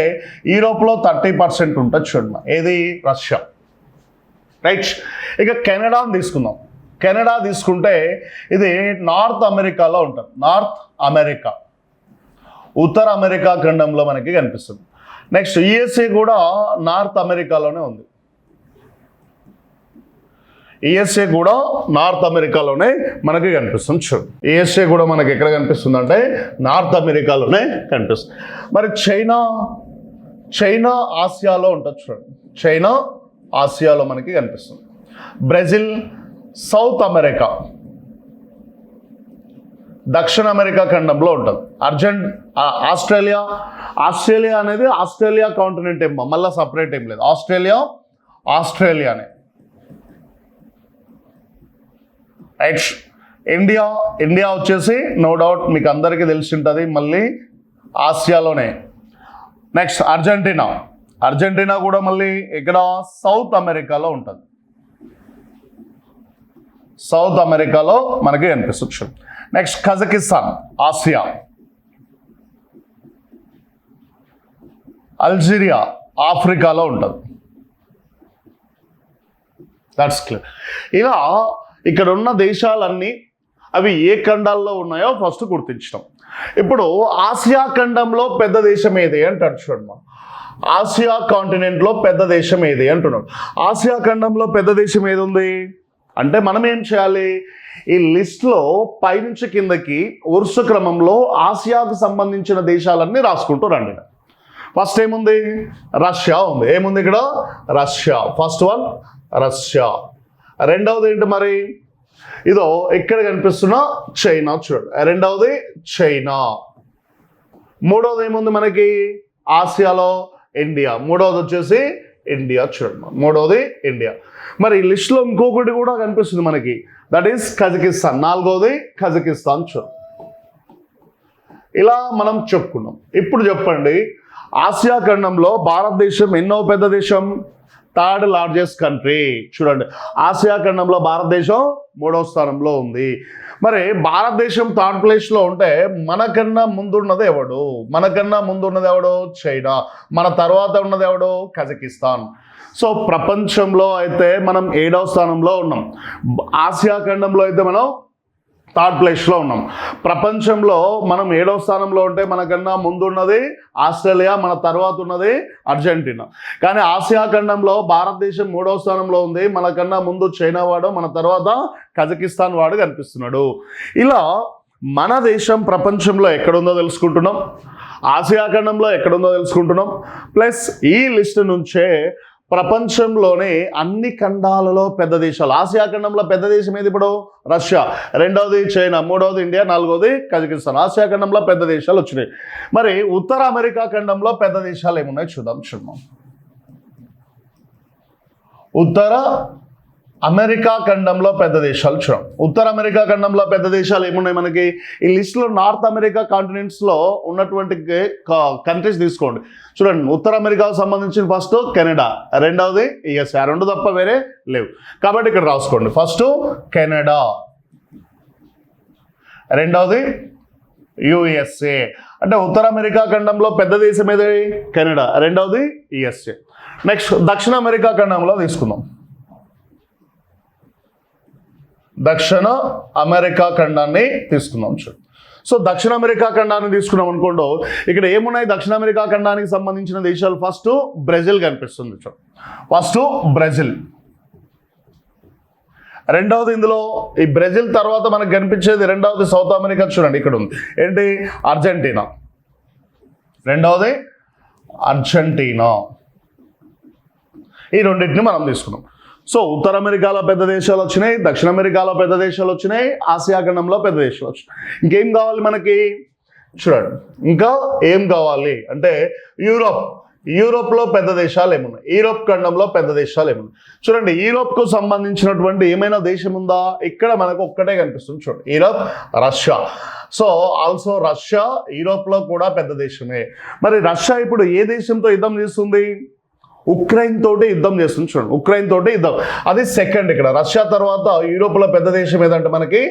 యూరోప్లో 30% ఉంటుంది చూడండి. ఏది? రష్యా. రైట్. ఇక కెనడాని తీసుకుందాం. కెనడా తీసుకుంటే ఇది నార్త్ అమెరికాలో ఉంటుంది. నార్త్ అమెరికా, ఉత్తర అమెరికా ఖండంలో మనకి కనిపిస్తుంది. నెక్స్ట్ యుఎస్ఏ కూడా నార్త్ అమెరికాలోనే ఉంది. యుఎస్ఏ కూడా నార్త్ అమెరికాలోనే మనకి కనిపిస్తుంది. చూడండి, యుఎస్ఏ కూడా మనకి ఎక్కడ కనిపిస్తుంది అంటే నార్త్ అమెరికాలోనే కనిపిస్తుంది. మరి చైనా ఆసియాలో ఉంటుంది. చూడండి, చైనా ఆసియాలో మనకి కనిపిస్తుంది. బ్రెజిల్ సౌత్ అమెరికా, దక్షిణ అమెరికా ఖండంలో ఉంటుంది. ఆస్ట్రేలియా అనేది ఆస్ట్రేలియా కాంటినెంట్ ఏమో, మళ్ళీ సపరేట్ ఏం లేదు. ఆస్ట్రేలియానే. రైట్. ఇండియా వచ్చేసి నో డౌట్ మీకు అందరికీ తెలిసి ఉంటుంది, మళ్ళీ ఆసియాలోనే. నెక్స్ట్ అర్జెంటీనా కూడా మళ్ళీ ఇక్కడ సౌత్ అమెరికాలో ఉంటుంది. సౌత్ అమెరికాలో మనకి కనిపిస్తుంది. Next Kazakhstan Asia. అల్జీరియా ఆఫ్రికాలో ఉంటుంది. That's clear. ఇలా ఇక్కడ ఉన్న దేశాలన్నీ అవి ఏ ఖండాల్లో ఉన్నాయో ఫస్ట్ గుర్తించడం. ఇప్పుడు ఆసియా ఖండంలో పెద్ద దేశం ఏది అంటాడు చూడమ్మా. ఆసియా కాంటినెంట్లో పెద్ద దేశం ఏది అంటున్నాడు. ఆసియా ఖండంలో పెద్ద దేశం ఏది ఉంది అంటే మనం ఏం చేయాలి? ఈ లిస్ట్లో పైనుంచి కిందకి వరుస క్రమంలో ఆసియాకు సంబంధించిన దేశాలన్నీ రాసుకుంటూ రండి. ఫస్ట్ ఏముంది? రష్యా ఉంది. ఏముంది ఇక్కడ? రష్యా. First one Russia. రెండవది ఏంటి మరి? ఇదో ఇక్కడ కనిపిస్తున్న చైనా చూడండి. రెండవది చైనా. మూడవది ఏముంది మనకి? ఆసియాలో ఇండియా. మూడవది వచ్చేసి ఇండియా చూడండి. మూడవది ఇండియా. మరి ఈ లిస్ట్లో ఇంకొకటి కూడా కనిపిస్తుంది మనకి, దట్ ఈస్ కజకిస్తాన్. నాలుగవది కజకిస్తాన్ చూడండి. ఇలా మనం చెప్పుకున్నాం. ఇప్పుడు చెప్పండి, ఆసియా ఖండంలో భారతదేశం ఎన్నో పెద్ద దేశం? Third largest country. చూడండి, ఆసియా ఖండంలో భారతదేశం 3వ స్థానంలో ఉంది. మరి భారతదేశం థర్డ్ ప్లేస్లో ఉంటే మనకన్నా ముందున్నది ఎవడు? చైనా. మన తర్వాత ఉన్నది ఎవడు? కజకిస్తాన్. సో ప్రపంచంలో అయితే మనం 7వ స్థానంలో ఉన్నాం. ఆసియా ఖండంలో అయితే మనం థర్డ్ ప్లేస్లో ఉన్నాం. ప్రపంచంలో మనం 7వ స్థానంలో ఉంటే మనకన్నా ముందున్నది ఆస్ట్రేలియా, మన తర్వాత ఉన్నది అర్జెంటీనా. కానీ ఆసియా ఖండంలో భారతదేశం 3వ స్థానంలో ఉంది. మనకన్నా ముందు చైనా వాడు, మన తర్వాత కజకిస్తాన్ వాడు కనిపిస్తున్నాడు. ఇలా మన దేశం ప్రపంచంలో ఎక్కడుందో తెలుసుకుంటున్నాం, ఆసియా ఖండంలో ఎక్కడుందో తెలుసుకుంటున్నాం. ప్లస్ ఈ లిస్ట్ నుంచే ప్రపంచంలోనే అన్ని ఖండాలలో పెద్ద దేశాలు. ఆసియా ఖండంలో పెద్ద దేశం ఏది ఇప్పుడు? రష్యా. రెండవది చైనా. మూడవది ఇండియా. నాలుగవది కజకిస్తాన్. ఆసియా ఖండంలో పెద్ద దేశాలు వచ్చినాయి. మరి ఉత్తర అమెరికా ఖండంలో పెద్ద దేశాలు ఏమున్నాయి చూద్దాం. ఉత్తర అమెరికా ఖండంలో పెద్ద దేశాలు చూడం. ఉత్తర అమెరికా ఖండంలో పెద్ద దేశాలు ఏమున్నాయి మనకి? ఈ లిస్టులో నార్త్ అమెరికా కాంటినెంట్స్లో ఉన్నటువంటి కంట్రీస్ తీసుకోండి. చూడండి, ఉత్తర అమెరికాకు సంబంధించిన ఫస్ట్ కెనడా, రెండవది యుఎస్ఏ. రెండు తప్ప వేరే లేవు. కాబట్టి ఇక్కడ రాసుకోండి. ఫస్ట్ కెనడా, రెండవది యుఎస్ఏ. అంటే ఉత్తర అమెరికా ఖండంలో పెద్ద దేశం ఏది? కెనడా. రెండవది యుఎస్ఏ. నెక్స్ట్ దక్షిణ అమెరికా ఖండంలో తీసుకుందాం. దక్షిణ అమెరికా ఖండాన్ని తీసుకున్నాం. చూడండి, సో దక్షిణ అమెరికా ఖండాన్ని తీసుకున్నాం అనుకోండి. ఇక్కడ ఏమున్నాయి దక్షిణ అమెరికా ఖండానికి సంబంధించిన దేశాలు? ఫస్ట్ బ్రెజిల్ కనిపిస్తుంది. చూడండి, ఫస్ట్ బ్రెజిల్. రెండవది ఇందులో ఈ బ్రెజిల్ తర్వాత మనకు కనిపించేది రెండవది సౌత్ అమెరికా. చూడండి, ఇక్కడ ఉంది ఏంటి? అర్జెంటీనా. రెండవది అర్జెంటీనా. ఈ రెండింటిని మనం తీసుకున్నాం. సో ఉత్తర అమెరికాలో పెద్ద దేశాలు వచ్చినాయి, దక్షిణ అమెరికాలో పెద్ద దేశాలు వచ్చినాయి, ఆసియా ఖండంలో పెద్ద దేశాలు వచ్చినాయి. ఇంకేం కావాలి మనకి? చూడండి, ఇంకా ఏం కావాలి అంటే యూరోప్లో పెద్ద దేశాలు ఏమున్నాయి? యూరోప్ ఖండంలో పెద్ద దేశాలు ఏమున్నాయి? చూడండి, యూరోప్కు సంబంధించినటువంటి ఏమైనా దేశం ఉందా? ఇక్కడ మనకు ఒక్కటే కనిపిస్తుంది. చూడండి, Europe, Russia. So also Russia యూరోప్లో కూడా పెద్ద దేశమే. మరి రష్యా ఇప్పుడు ఏ దేశంతో యుద్ధం చేస్తుంది? ఉక్రెయిన్ తోటి యుద్ధం చేస్తుంది. చూడండి, ఉక్రెయిన్ తోటి యుద్ధం. అది సెకండ్. ఇక్కడ రష్యా తర్వాత యూరోప్లో పెద్ద దేశం ఏదంటే మనకి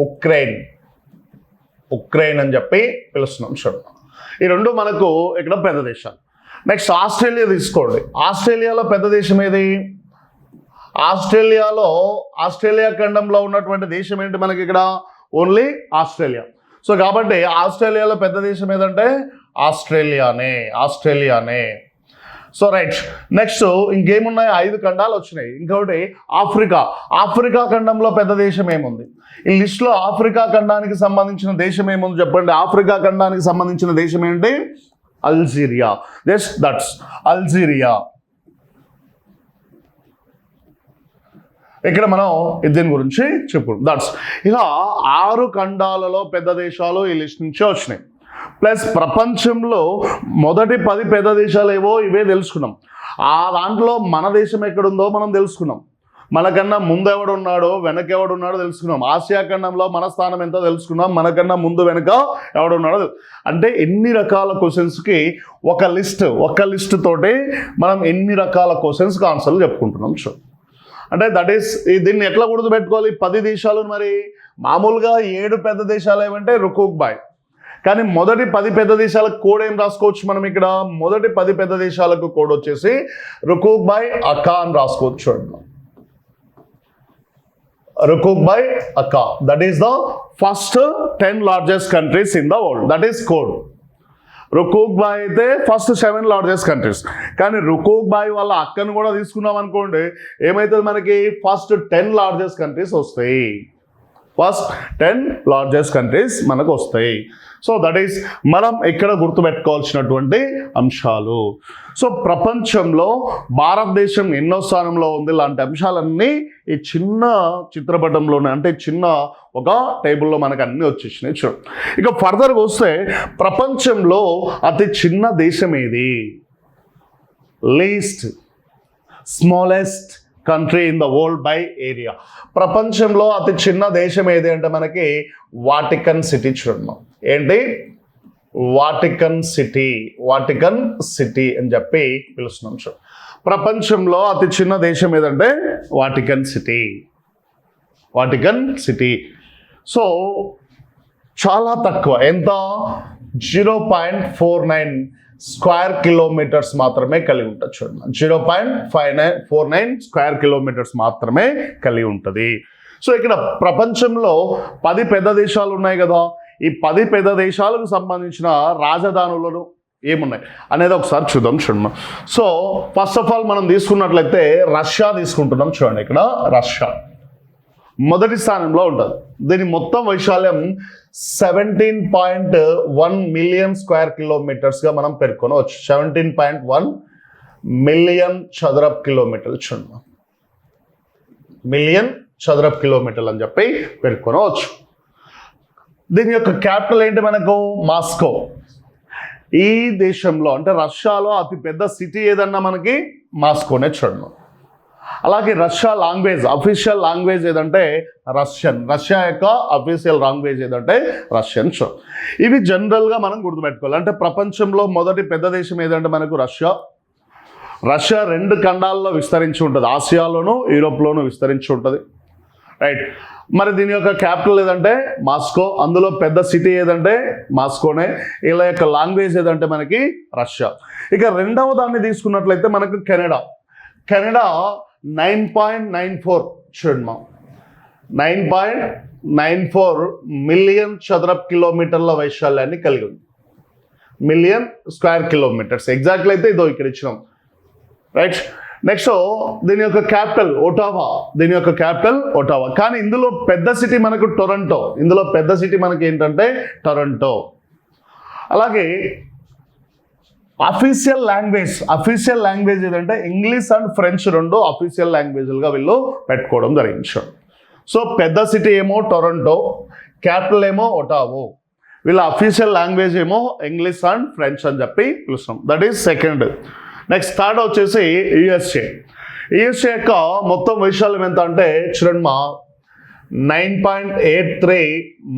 ఉక్రెయిన్ అని చెప్పి పిలుస్తున్నాం చూడండి. ఈ రెండు మనకు ఇక్కడ పెద్ద దేశాలు. నెక్స్ట్ ఆస్ట్రేలియా తీసుకోండి. ఆస్ట్రేలియాలో పెద్ద దేశం ఏది? ఆస్ట్రేలియా ఖండంలో ఉన్నటువంటి దేశం ఏంటి మనకి ఇక్కడ? Only Australia. సో కాబట్టి ఆస్ట్రేలియాలో పెద్ద దేశం ఏదంటే ఆస్ట్రేలియానే. So right. నెక్స్ట్ ఇంకేమున్నాయి? 5 ఖండాలు వచ్చినాయి. ఇంకొకటి ఆఫ్రికా ఖండంలో పెద్ద దేశం ఏముంది? ఈ లిస్ట్లో ఆఫ్రికా ఖండానికి సంబంధించిన దేశం ఏముంది చెప్పండి. ఆఫ్రికా ఖండానికి సంబంధించిన దేశం ఏంటి? అల్జీరియా. That's Algeria. ఇక్కడ మనం దీని గురించి చెప్పుకుంటాం. దట్స్ ఇలా 6 ఖండాలలో పెద్ద దేశాలు ఈ లిస్ట్ నుంచే వచ్చినాయి. ప్లస్ ప్రపంచంలో మొదటి 10 పెద్ద దేశాలు ఏవో ఇవే తెలుసుకున్నాం. ఆ దాంట్లో మన దేశం ఎక్కడుందో మనం తెలుసుకున్నాం. మనకన్నా ముందు ఎవడున్నాడో వెనక ఎవడున్నాడో తెలుసుకున్నాం. ఆసియా ఖండంలో మన స్థానం ఎంతో తెలుసుకున్నాం. మనకన్నా ముందు వెనక ఎవడున్నాడో. అంటే ఎన్ని రకాల క్వశ్చన్స్కి ఒక లిస్ట్ తోటి మనం ఎన్ని రకాల క్వశ్చన్స్కి ఆన్సర్లు చెప్పుకుంటున్నాం. సో అంటే దట్ ఈస్ దీన్ని ఎట్లా గుర్తుపెట్టుకోవాలి? 10 దేశాలు. మరి మామూలుగా 7 పెద్ద దేశాలు ఏమంటే రుకూక్ బాయ్. కానీ మొదటి 10 పెద్ద దేశాలకు కోడ్ ఏం రాసుకోవచ్చు మనం ఇక్కడ? మొదటి 10 పెద్ద దేశాలకు కోడ్ వచ్చేసి రుకూక్ బాయ్ అకా అని రాసుకోవచ్చు. Rucuc boy aka, that is the first 10 largest countries in the world. That is code. Rucuc boy అయితే ఫస్ట్ 7 లార్జెస్ట్ కంట్రీస్. కానీ రుకూక్ బాయ్ వాళ్ళ అక్కను కూడా తీసుకున్నాం అనుకోండి, ఏమవుతుంది మనకి? ఫస్ట్ 10 లార్జెస్ట్ కంట్రీస్ వస్తాయి. ఫస్ట్ 10 లార్జెస్ట్ కంట్రీస్ మనకు వస్తాయి. సో దట్ ఈస్ మనం ఇక్కడ గుర్తుపెట్టుకోవాల్సినటువంటి అంశాలు. సో ప్రపంచంలో భారతదేశం ఎన్నో స్థానంలో ఉంది లాంటి అంశాలన్నీ ఈ చిన్న చిత్రపటంలోనే, అంటే చిన్న ఒక టేబుల్లో మనకు అన్నీ వచ్చేసినాయి. చూడు, ఇక ఫర్దర్గా వస్తే ప్రపంచంలో అతి చిన్న దేశం ఏది? Smallest country in the world by area. ప్రపంచంలో అతి చిన్న దేశం ఏది అంటే మనకి వాటికన్ సిటీ. చూడమ్మా, ఏంటి? వాటికన్ సిటీ అని చెప్పి పిలుస్తున్నాం. చూడు, ప్రపంచంలో అతి చిన్న దేశం ఏదంటే వాటికన్ సిటీ. సో చాలా తక్కువ. ఎంత? 0.49 స్క్వేర్ కిలోమీటర్స్ మాత్రమే కలిగి ఉంటుంది. చూడండి, 0.49 స్క్వేర్ కిలోమీటర్స్ మాత్రమే కలిగి ఉంటుంది. సో ఇక్కడ ప్రపంచంలో 10 పెద్ద దేశాలు ఉన్నాయి కదా. ఈ 10 పెద్ద దేశాలకు సంబంధించిన రాజధానులను ఏమున్నాయి అనేది ఒకసారి చూడండి. సో ఫస్ట్ ఆఫ్ ఆల్ మనం తీసుకున్నట్లయితే రష్యా తీసుకుంటున్నాం. చూడండి, ఇక్కడ రష్యా మొదటి స్థానంలో ఉంటుంది. దీని మొత్తం వైశాల్యం 17.1 మిలియన్ స్క్వేర్ కిలోమీటర్స్గా మనం పేర్కొనవచ్చు. 17.1 మిలియన్ చదరపు కిలోమీటర్లు. చూడండి, మిలియన్ చదరపు కిలోమీటర్లు అని చెప్పి పేర్కొనవచ్చు. దీని యొక్క క్యాపిటల్ ఏంటి మనకు? మాస్కో. ఈ దేశంలో అంటే రష్యాలో అతి పెద్ద సిటీ ఏదన్నా మనకి మాస్కోనే. చూడండి, అలాగే రష్యా లాంగ్వేజ్, అఫీషియల్ లాంగ్వేజ్ ఏదంటే రష్యన్. రష్యా యొక్క అఫీషియల్ లాంగ్వేజ్ ఏదంటే రష్యన్. ఇవి జనరల్గా మనం గుర్తుపెట్టుకోవాలి. అంటే ప్రపంచంలో మొదటి పెద్ద దేశం ఏదంటే మనకు రష్యా. 2 ఖండాల్లో విస్తరించి ఉంటుంది. ఆసియాలోను యూరోప్లోను విస్తరించి ఉంటుంది. రైట్. మరి దీని యొక్క క్యాపిటల్ ఏదంటే మాస్కో. అందులో పెద్ద సిటీ ఏదంటే మాస్కోనే. ఇలా యొక్క లాంగ్వేజ్ ఏదంటే మనకి రష్యా. ఇక రెండవ దాన్ని తీసుకున్నట్లయితే మనకు కెనడా. 9.94 చూడమ్మా, 9.94 మిలియన్ చదరపు కిలోమీటర్ల వైశాల్యాన్ని కలిగి ఉంది. మిలియన్ స్క్వేర్ కిలోమీటర్స్ ఎగ్జాక్ట్లీ అయితే ఇదో ఇక్కడ ఇచ్చినాం. రైట్. నెక్స్ట్ దీని యొక్క క్యాపిటల్ ఒటావా. కానీ ఇందులో పెద్ద సిటీ మనకు టొరంటో. ఏంటంటే టొరంటో. అలాగే అఫీషియల్ లాంగ్వేజ్ ఏదంటే ఇంగ్లీష్ అండ్ ఫ్రెంచ్ 2 అఫీషియల్ లాంగ్వేజ్లుగా వీళ్ళు పెట్టుకోవడం జరిగింది. సో పెద్ద సిటీ ఏమో టొరంటో, క్యాపిటల్ ఏమో ఒటావో. వీళ్ళ అఫీషియల్ లాంగ్వేజ్ ఏమో ఇంగ్లీష్ అండ్ ఫ్రెంచ్ అని చెప్పి పిలుస్తాం. That is second. Next third వచ్చేసి యుఎస్ఏ యొక్క మొత్తం వైశాల్యం ఎంత అంటే చూడండి, 9.83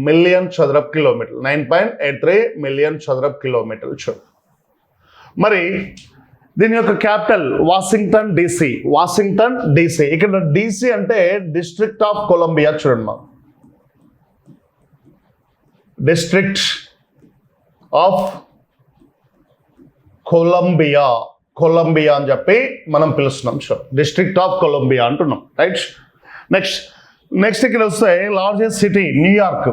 మిలియన్ చదరపు కిలోమీటర్లు. 9.83 మిలియన్ చదరపు కిలోమీటర్లు. చూడండి, మరి దీని యొక్క క్యాపిటల్ వాషింగ్టన్ డీసీ. ఇక్కడ డీసీ అంటే డిస్ట్రిక్ట్ ఆఫ్ కొలంబియా. చూడండి, డిస్ట్రిక్ట్ ఆఫ్ కొలంబియా, కొలంబియా అని చెప్పి మనం పిలుస్తున్నాం. షూర్, డిస్ట్రిక్ట్ ఆఫ్ కొలంబియా అంటున్నాం. రైట్. నెక్స్ట్ ఇక్కడ వస్తే లార్జెస్ట్ సిటీ న్యూయార్క్.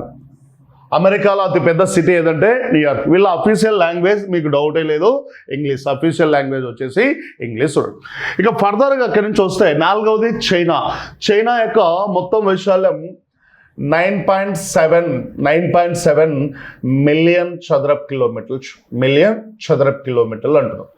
అమెరికాలో అతిపెద్ద సిటీ ఏదంటే న్యూయార్క్. వీళ్ళ అఫీషియల్ లాంగ్వేజ్ మీకు డౌటే లేదు, ఇంగ్లీష్. అఫీషియల్ లాంగ్వేజ్ వచ్చేసి ఇంగ్లీష్. ఇక ఫర్దర్గా అక్కడి నుంచి వస్తే 4వది చైనా. చైనా యొక్క మొత్తం వైశాల్యం 9.7 మిలియన్ చదరపు కిలోమీటర్లు అంటున్నాం.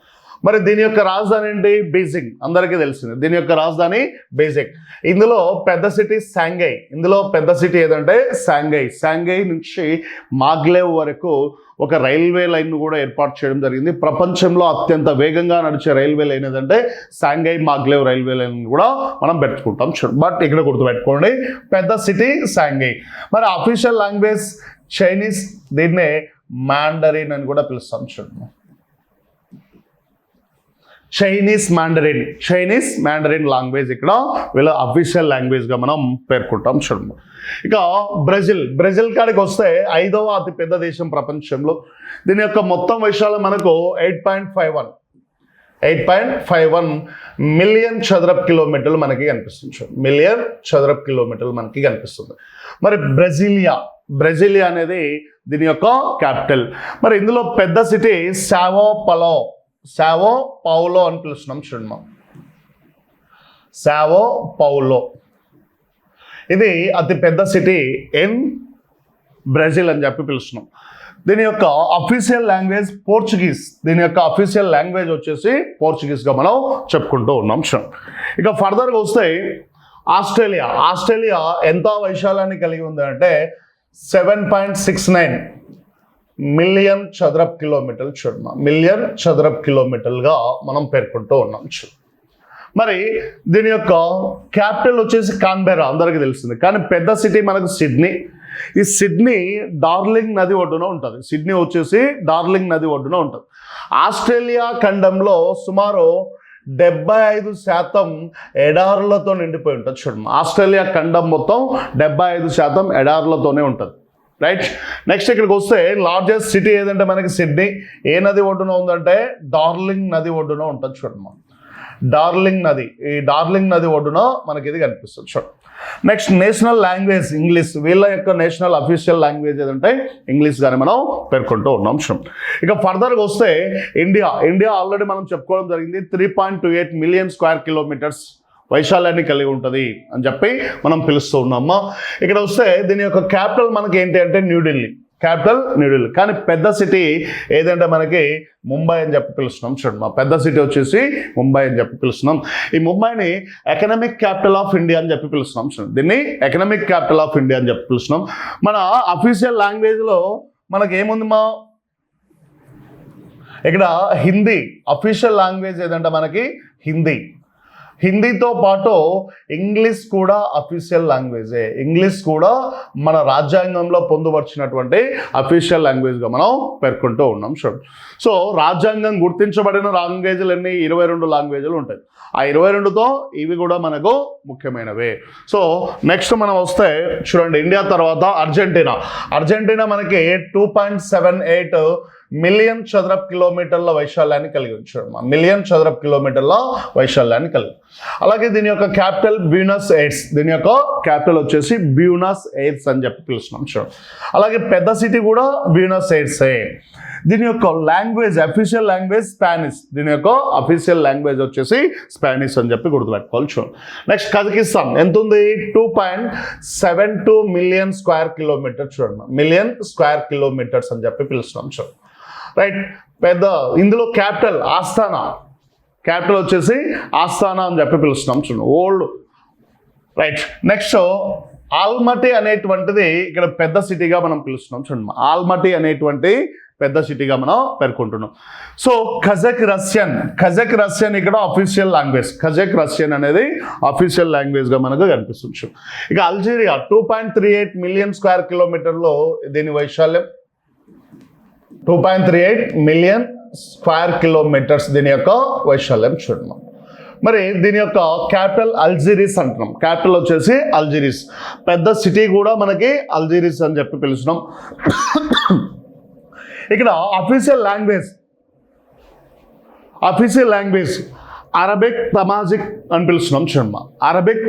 మరి దీని యొక్క రాజధాని ఏంటి? బీజింగ్. అందరికీ తెలిసింది దీని యొక్క రాజధాని బీజింగ్. ఇందులో పెద్ద సిటీ షాంఘై. ఇందులో పెద్ద సిటీ ఏదంటే షాంఘై నుంచి మాగ్లేవ్ వరకు ఒక రైల్వే లైన్ కూడా ఏర్పాటు చేయడం జరిగింది. ప్రపంచంలో అత్యంత వేగంగా నడిచే రైల్వే లైన్ ఏదంటే షాంఘై మాగ్లేవ్ రైల్వే లైన్ కూడా మనం పెట్టుకుంటాం. బట్ ఇక్కడ గుర్తుపెట్టుకోండి, పెద్ద సిటీ షాంఘై. మరి అఫీషియల్ లాంగ్వేజ్ చైనీస్, దీన్నే మాండరిన్ అని కూడా పిలుస్తాం. చూడండి, చైనీస్ మాండరిన్ లాంగ్వేజ్ ఇక్కడ వీళ్ళ అఫీషియల్ లాంగ్వేజ్గా మనం పేర్కొంటాం. చూడండి, ఇక బ్రెజిల్ కాడికి వస్తే 5వ అతిపెద్ద దేశం ప్రపంచంలో. దీని యొక్క మొత్తం వైశాల్యం మనకు 8.51 మిలియన్ చదరపు కిలోమీటర్లు మనకి కనిపిస్తుంది. మిలియన్ చదరపు కిలోమీటర్లు మనకి కనిపిస్తుంది. మరి బ్రెజిలియా అనేది దీని యొక్క క్యాపిటల్. మరి ఇందులో పెద్ద సిటీ సావో పౌలో అని పిలుస్తున్నాం. చూడండి, సావో పౌలో ఇది అతి పెద్ద సిటీ ఇన్ బ్రెజిల్ అని చెప్పి పిలుస్తున్నాం. దీని యొక్క అఫీషియల్ లాంగ్వేజ్ పోర్చుగీస్. దీని యొక్క అఫీషియల్ లాంగ్వేజ్ వచ్చేసి పోర్చుగీస్గా మనం చెప్పుకుంటూ ఉన్నాం. ఇక ఫర్దర్గా వస్తే ఆస్ట్రేలియా ఎంత వైశాల్యాన్ని కలిగి ఉంది అంటే 7.69 మిలియన్ చదరపు కిలోమీటర్లు. చూడమ్మా, మిలియన్ చదరపు కిలోమీటర్లుగా మనం పేర్కొంటూ ఉన్నాం. మరి దీని యొక్క క్యాపిటల్ వచ్చేసి కాన్బెరా, అందరికీ తెలిసింది. కానీ పెద్ద సిటీ మనకు సిడ్నీ. ఈ సిడ్నీ డార్లింగ్ నది ఒడ్డున ఉంటుంది. ఆస్ట్రేలియా ఖండంలో సుమారు 75% ఎడారులతో నిండిపోయి ఉంటుంది. చూడమ్మా, ఆస్ట్రేలియా ఖండం మొత్తం 75% ఎడారులతోనే ఉంటుంది. రైట్. నెక్స్ట్ ఇక్కడికి వస్తే లార్జెస్ట్ సిటీ ఏదంటే మనకి సిడ్నీ. ఏ నది ఒడ్డున ఉందంటే డార్లింగ్ నది ఒడ్డున ఉంటుంది. చూడమ్మా, ఈ డార్లింగ్ నది ఒడ్డున మనకి ఇది కనిపిస్తుంది. చూడండి. Next national language English. వీళ్ళ యొక్క నేషనల్ అఫీషియల్ లాంగ్వేజ్ ఏదంటే ఇంగ్లీష్ గానే మనం పేర్కొంటూ ఉన్నాం. ఇక ఫర్దర్గా వస్తే ఇండియా ఆల్రెడీ మనం చెప్పుకోవడం జరిగింది. 3.28 మిలియన్ స్క్వేర్ కిలోమీటర్స్ వైశాల్యాన్ని కలిగి ఉంటుంది అని చెప్పి మనం పిలుస్తూ ఉన్నామా. ఇక్కడ వస్తే దీని యొక్క క్యాపిటల్ మనకి ఏంటి అంటే న్యూఢిల్లీ. కానీ పెద్ద సిటీ ఏదంటే మనకి ముంబై అని చెప్పి పిలుస్తున్నాం. చూడండి, మా పెద్ద సిటీ వచ్చేసి ముంబై అని చెప్పి పిలుస్తున్నాం. ఈ ముంబైని ఎకనామిక్ క్యాపిటల్ ఆఫ్ ఇండియా అని చెప్పి పిలుస్తున్నాం. చూడండి, దీన్ని ఎకనామిక్ క్యాపిటల్ ఆఫ్ ఇండియా అని చెప్పి పిలుస్తున్నాం. మన అఫీషియల్ లాంగ్వేజ్లో మనకి ఏముంది మా ఇక్కడ హిందీ. అఫీషియల్ లాంగ్వేజ్ ఏదంటే మనకి హిందీతో పాటు ఇంగ్లీష్ కూడా అఫీషియల్ లాంగ్వేజే. ఇంగ్లీష్ కూడా మన రాజ్యాంగంలో పొందుపరిచినటువంటి అఫీషియల్ లాంగ్వేజ్గా మనం పేర్కొంటూ ఉన్నాం. సో రాజ్యాంగం గుర్తించబడిన లాంగ్వేజ్లు ఎన్ని? 22 లాంగ్వేజ్లు ఉంటాయి. ఆ 22తో ఇవి కూడా మనకు ముఖ్యమైనవే. సో నెక్స్ట్ మనం వస్తే చూడండి, ఇండియా తర్వాత అర్జెంటీనా మనకి 2.78 మిలియన్ చదరపు కిలోమీటర్ల వైశాల్యాన్ని కలిగి ఉంచాడు. మిలియన్ చదరపు కిలోమీటర్ల వైశాల్యాన్ని కలిగి. అలాగే దీని యొక్క క్యాపిటల్ బ్యూనస్ ఎయిర్స్. దీని యొక్క క్యాపిటల్ వచ్చేసి బ్యూనస్ ఎయిర్స్ అని చెప్పి పిలుస్తున్నాం. చూడండి, అలాగే పెద్ద సిటీ కూడా బ్యూనస్ ఎయిర్సే. దీని యొక్క లాంగ్వేజ్ అఫీషియల్ లాంగ్వేజ్ స్పానిష్. దీని యొక్క అఫీషియల్ లాంగ్వేజ్ వచ్చేసి స్పానిష్ అని చెప్పి గుర్తుపెట్టుకోవాలి. చూడండి, నెక్స్ట్ కజకిస్తాన్ ఎంత ఉంది? 2.72 మిలియన్ స్క్వేర్ కిలోమీటర్. చూడండి, మిలియన్ స్క్వేర్ కిలోమీటర్స్ అని చెప్పి పిలుస్తున్నాం. చూడండి, రైట్. ఇందులో క్యాపిటల్ ఆస్తానా. క్యాపిటల్ వచ్చేసి ఆస్తానా అని చెప్పి పిలుస్తున్నాం. చూడండి, ఓల్డ్. రైట్. నెక్స్ట్ ఆల్మటీ అనేటువంటిది ఇక్కడ పెద్ద సిటీగా మనం పిలుస్తున్నాం. చూడండి, ఆల్మటీ అనేటువంటి పెద్ద సిటీగా మనం పేర్కొంటున్నాం. సో కజక్ రష్యన్ ఇక్కడ అఫీషియల్ లాంగ్వేజ్. కజక్ రష్యన్ అనేది అఫీషియల్ లాంగ్వేజ్గా మనకు కనిపిస్తుంది. ఇక అల్జీరియా 2.38 మిలియన్ స్క్వేర్ కిలోమీటర్లో దీని వైశాల్యం 2.38 మిలియన్ స్క్వేర్ కిలోమీటర్స్ దీని యొక్క వైశాల్యం. చూడండి, మరి దీని యొక్క క్యాపిటల్ అల్జీరిస్ అంటున్నాం. క్యాపిటల్ వచ్చేసి అల్జీరిస్. పెద్ద సిటీ కూడా మనకి అల్జీరిస్ అని చెప్పి పిలుస్తున్నాం. ఇక్కడ అఫీషియల్ లాంగ్వేజ్ అరబిక్ తమాజిక్ అని పిలుస్తున్నాం. చూడమ్మా, అరబిక్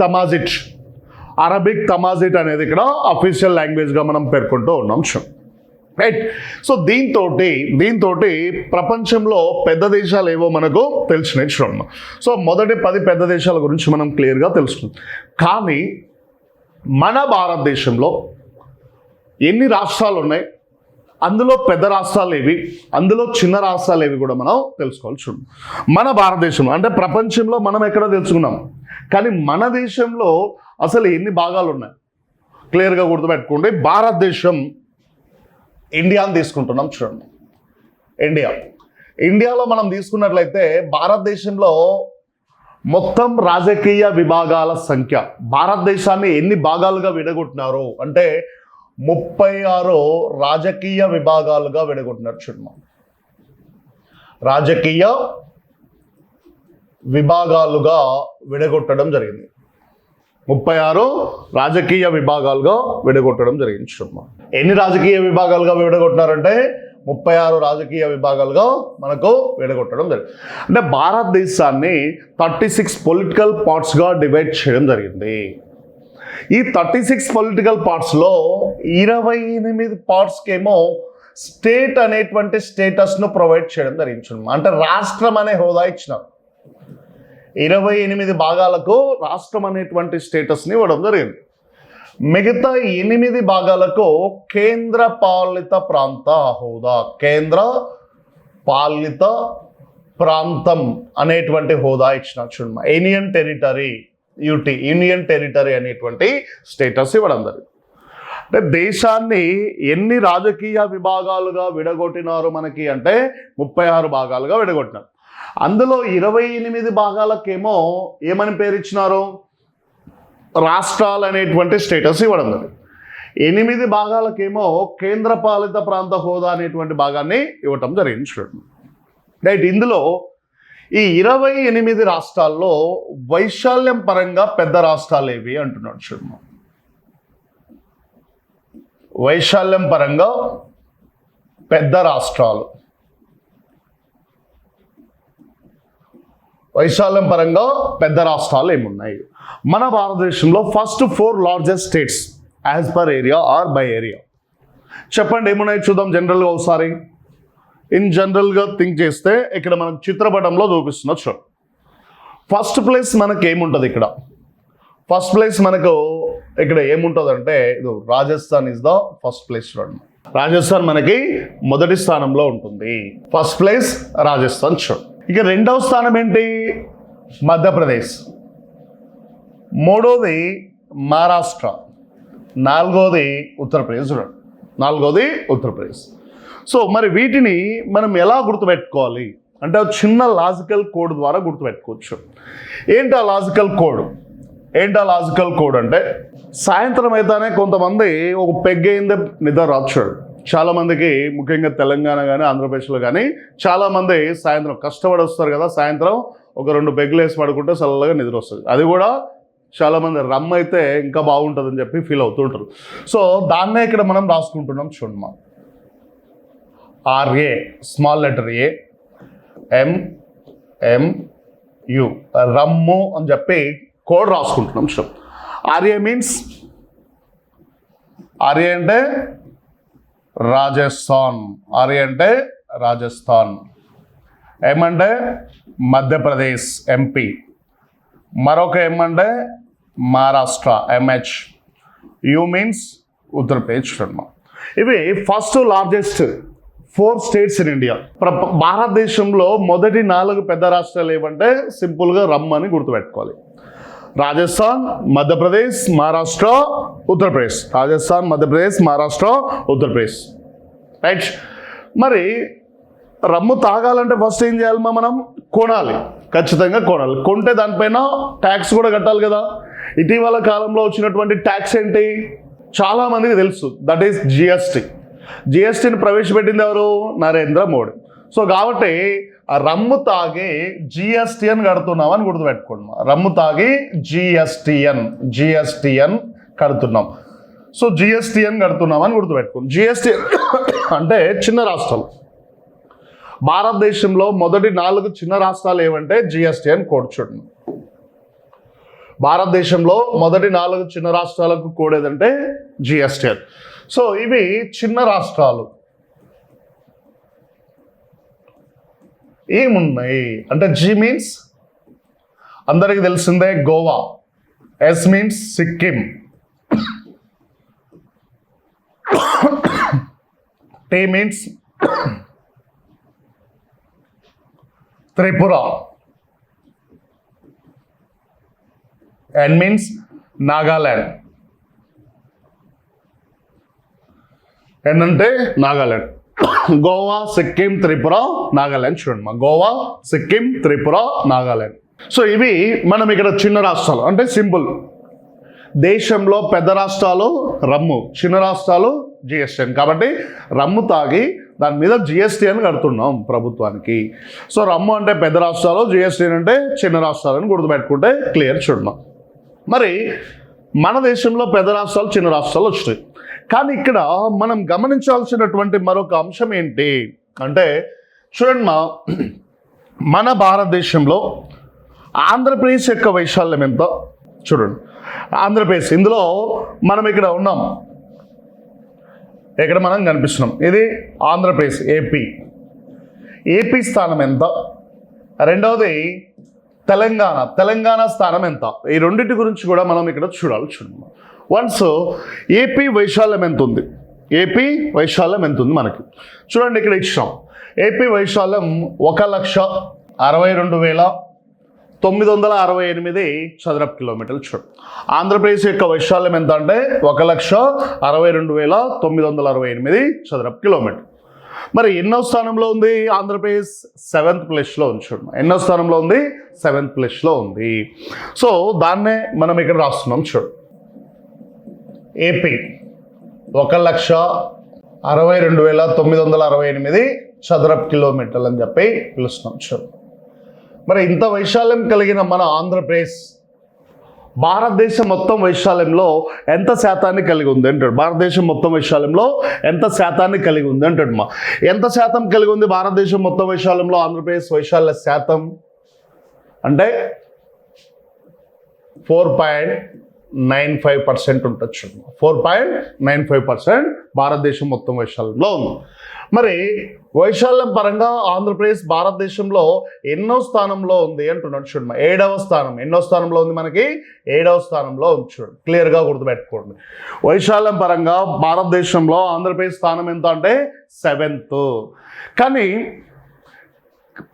తమాజిట్ అనేది ఇక్కడ అఫీషియల్ లాంగ్వేజ్గా మనం పేర్కొంటూ ఉన్నాం. చూడండి, రైట్. సో దీంతో ప్రపంచంలో పెద్ద దేశాలు ఏవో మనకు తెలిసినాయి. చూడమ్మా, సో మొదటి 10 పెద్ద దేశాల గురించి మనం క్లియర్గా తెలుసుకుందాం. కానీ మన భారతదేశంలో ఎన్ని రాష్ట్రాలు ఉన్నాయి, అందులో పెద్ద రాష్ట్రాలు ఏవి, అందులో చిన్న రాష్ట్రాలు ఏవి కూడా మనం తెలుసుకోవాలి. చూడండి, మన భారతదేశంలో అంటే ప్రపంచంలో మనం ఎక్కడ తెలుసుకున్నాం, కానీ మన దేశంలో అసలు ఎన్ని భాగాలు ఉన్నాయి క్లియర్గా గుర్తుపెట్టుకోండి. భారతదేశం ఇండియాని తీసుకుంటున్నాం. చూడండి, ఇండియాలో మనం తీసుకున్నట్లయితే భారతదేశంలో మొత్తం రాజకీయ విభాగాల సంఖ్య, భారతదేశాన్ని ఎన్ని భాగాలుగా విడగొట్టినారు అంటే 36 రాజకీయ విభాగాలుగా విడగొట్టినారు. చూడమ్మా, రాజకీయ విభాగాలుగా విడగొట్టడం జరిగింది. 36 రాజకీయ విభాగాలుగా విడగొట్టడం జరిగింది. చూడమ్మా, ఎన్ని రాజకీయ విభాగాలుగా విడగొట్టినారంటే 36 రాజకీయ విభాగాలుగా మనకు విడగొట్టడం జరిగింది. అంటే భారతదేశాన్ని 36 పొలిటికల్ పార్ట్స్గా డివైడ్ చేయడం జరిగింది. ఈ 36 పొలిటికల్ పార్ట్స్లో 28 పార్ట్స్కేమో స్టేట్ అనేటువంటి స్టేటస్ను ప్రొవైడ్ చేయడం జరిగింది. అంటే రాష్ట్రం అనే హోదా ఇచ్చినారు. 28 భాగాలకు రాష్ట్రం అనేటువంటి స్టేటస్ని ఇవ్వడం జరిగింది. మిగతా 8 భాగాలకు కేంద్ర పాలిత ప్రాంత హోదా, కేంద్ర పాలిత ప్రాంతం అనేటువంటి హోదా ఇచ్చినారు. చూడమ్మా, యూనియన్ టెరిటరీ అనేటువంటి స్టేటస్ ఇవ్వడం జరిగింది. అంటే దేశాన్ని ఎన్ని రాజకీయ విభాగాలుగా విడగొట్టినారు మనకి అంటే 36 భాగాలుగా విడగొట్టినారు. అందులో 28 భాగాలకేమో ఏమని పేరు ఇచ్చినారు, రాష్ట్రాలు అనేటువంటి స్టేటస్ ఇవ్వడం జరిగింది. 8 భాగాలకేమో కేంద్ర పాలిత ప్రాంత హోదా అనేటువంటి భాగాన్ని ఇవ్వటం జరిగింది. చూడండి, రైట్. ఇందులో ఈ 28 రాష్ట్రాల్లో వైశాల్యం పరంగా పెద్ద రాష్ట్రాలు ఏవి అంటున్నాడు. చూడమ్మా, వైశాల్యం పరంగా పెద్ద రాష్ట్రాలు, ఏమున్నాయి? మన భారతదేశంలో first 4 largest states as per area or by area. చెప్పండి ఏమున్నాయి చూద్దాం జనరల్గా ఒకసారి. ఇన్ జనరల్గా థింక్ చేస్తే ఇక్కడ మనకు చిత్రపటంలో చూపిస్తున్నా. చూడండి, ఫస్ట్ ప్లేస్ మనకి ఏముంటుంది ఇక్కడ? ఫస్ట్ ప్లేస్ మనకు ఇక్కడ ఏముంటుంది అంటే Rajasthan is the first place. చూడండి, రాజస్థాన్ మనకి మొదటి స్థానంలో ఉంటుంది. First place Rajasthan. చూడండి, ఇక రెండవ స్థానం ఏంటి? మధ్యప్రదేశ్. మూడోది మహారాష్ట్ర. నాలుగోది ఉత్తరప్రదేశ్. చూడండి, ఉత్తరప్రదేశ్. సో మరి వీటిని మనం ఎలా గుర్తుపెట్టుకోవాలి అంటే చిన్న లాజికల్ కోడ్ ద్వారా గుర్తుపెట్టుకోవచ్చు. ఏంటి ఆ లాజికల్ కోడ్ అంటే సాయంత్రం అయితేనే కొంతమంది ఒక పెగ్గైందే నిద్ర రాదు. చాలామందికి ముఖ్యంగా తెలంగాణ కానీ ఆంధ్రప్రదేశ్లో కానీ చాలామంది సాయంత్రం కష్టపడి వస్తారు కదా, సాయంత్రం ఒక 2 పెగ్గులు వేసి పడుకుంటే చల్లగా నిద్ర వస్తుంది. అది కూడా చాలామంది రమ్ అయితే ఇంకా బాగుంటుందని చెప్పి ఫీల్ అవుతుంటారు. సో దాన్నే ఇక్కడ మనం రాసుకుంటున్నాం. చూడమ్మా, RA small letter A MMU రమ్ము అని చెప్పి కోడ్ రాసుకుంటున్నాం. చూడు, RA మీన్స్ RA అంటే రాజస్థాన్. M అంటే మధ్యప్రదేశ్ MP. మరొక M అంటే Maharashtra MH. U means Uttar Pradesh. ఇవి first largest 4 states in India. భారతదేశంలో మొదటి 4 పెద్ద రాష్ట్రాలు ఏమంటే సింపుల్గా రమ్ అని గుర్తుపెట్టుకోవాలి. రాజస్థాన్, మధ్యప్రదేశ్, మహారాష్ట్ర, ఉత్తరప్రదేశ్. రైట్. మరి రమ్ము తాగాలంటే ఫస్ట్ ఏం చేయాలి? మనం కొనాలి, ఖచ్చితంగా కొనాలి. కొంటే దానిపైన ట్యాక్స్ కూడా కట్టాలి కదా. ఇటీవల కాలంలో వచ్చినటువంటి ట్యాక్స్ ఏంటి చాలా మందికి తెలుసు, దట్ ఈస్ GST. GSTని ప్రవేశపెట్టింది ఎవరు? నరేంద్ర మోడీ. సో కాబట్టి రమ్ము తాగి జిఎస్టిఎన్ కడుతున్నాం అని గుర్తుపెట్టుకోండి. రమ్ము తాగి జిఎస్టిఎన్ కడుతున్నాం. సో జిఎస్టిఎన్ కడుతున్నాం అని గుర్తుపెట్టుకోండి. జిఎస్టిఎన్ అంటే చిన్న రాష్ట్రాలు. భారతదేశంలో మొదటి 4 చిన్న రాష్ట్రాలు ఏవంటే జిఎస్టిఎన్ కోడ్ చూడండి. భారతదేశంలో మొదటి 4 చిన్న రాష్ట్రాలకు కోడ్ ఏదంటే జిఎస్టిఎన్. సో ఇవి చిన్న రాష్ట్రాలు. ఏమున్నాయి అంటే జి మీన్స్ అందరికి తెలిసిందే Goa, S means Sikkim, T means Tripura, N means Nagaland. N అంటే నాగాల్యాండ్. గోవా, సిక్కిం, త్రిపుర, నాగాల్యాండ్ చూడండి. గోవా, సిక్కిం, త్రిపుర, నాగాల్యాండ్. సో ఇవి మనం ఇక్కడ చిన్న రాష్ట్రాలు అంటే సింపుల్. దేశంలో పెద్ద రాష్ట్రాలు రమ్ము, చిన్న రాష్ట్రాలు జిఎస్టిఎన్. కాబట్టి రమ్ము తాగి దాని మీద జిఎస్టిఎన్ కడుతున్నాం ప్రభుత్వానికి. సో రమ్ము అంటే పెద్ద రాష్ట్రాలు, జిఎస్టిఎన్ అంటే చిన్న రాష్ట్రాలని గుర్తుపెట్టుకుంటే క్లియర్ చూడడం. మరి మన దేశంలో పెద్ద రాష్ట్రాలు, చిన్న రాష్ట్రాలు వచ్చినాయి. కానీ ఇక్కడ మనం గమనించాల్సినటువంటి మరొక అంశం ఏంటి అంటే చూడండి, మన భారతదేశంలో ఆంధ్రప్రదేశ్ యొక్క వైశాల్యం ఎంత చూడండి. ఆంధ్రప్రదేశ్ ఇందులో మనం ఇక్కడ ఉన్నాం, ఇక్కడ మనం కనిపిస్తున్నాం. ఇది ఆంధ్రప్రదేశ్, ఏపీ స్థానం ఎంత? రెండవది తెలంగాణ స్థానం ఎంత? ఈ రెండింటి గురించి కూడా మనం ఇక్కడ చూడండి. వన్స్ ఏపీ వైశాల్యం ఎంత ఉంది, మనకి చూడండి. ఇక్కడ ఇచ్చాం ఏపీ వైశాల్యం 1,62,968 చదరపు కిలోమీటర్లు. చూడండి ఆంధ్రప్రదేశ్ యొక్క వైశాల్యం ఎంత అంటే 1,62,968 చదరపు కిలోమీటర్. మరి ఎన్నో స్థానంలో ఉంది ఆంధ్రప్రదేశ్? 7th ప్లేస్లో ఉంది. చూడండి ఎన్నో స్థానంలో ఉంది? 7th ప్లేస్లో ఉంది. సో దాన్నే మనం ఇక్కడ రాస్తున్నాం. చూడండి ఏపీ 1,62,968 చదరపు కిలోమీటర్లు అని చెప్పి పిలుస్తున్నాం. చూడండి మరి ఇంత వైశాల్యం కలిగిన మన ఆంధ్రప్రదేశ్ భారతదేశం మొత్తం వైశాల్యంలో ఎంత శాతాన్ని కలిగి ఉంది అంటాడు. భారతదేశం మొత్తం వైశాల్యంలో ఎంత శాతాన్ని కలిగి ఉంది అంటాడు. ఎంత శాతం కలిగి ఉంది భారతదేశం మొత్తం వైశాల్యంలో ఆంధ్రప్రదేశ్ వైశాల్య శాతం అంటే 4.95% ఉంటుంది. 4.95% భారతదేశం మొత్తం వైశాల్యంలో ఉంది. మరి వైశాల్యం పరంగా ఆంధ్రప్రదేశ్ భారతదేశంలో ఎన్నో స్థానంలో ఉంది అంటున్నాడు. చూడండి 7వ స్థానం. ఎన్నో స్థానంలో ఉంది? మనకి 7వ స్థానంలో ఉంది. చూడండి క్లియర్గా గుర్తుపెట్టుకోండి. వైశాల్యం పరంగా భారతదేశంలో ఆంధ్రప్రదేశ్ స్థానం ఎంత అంటే 7th. కానీ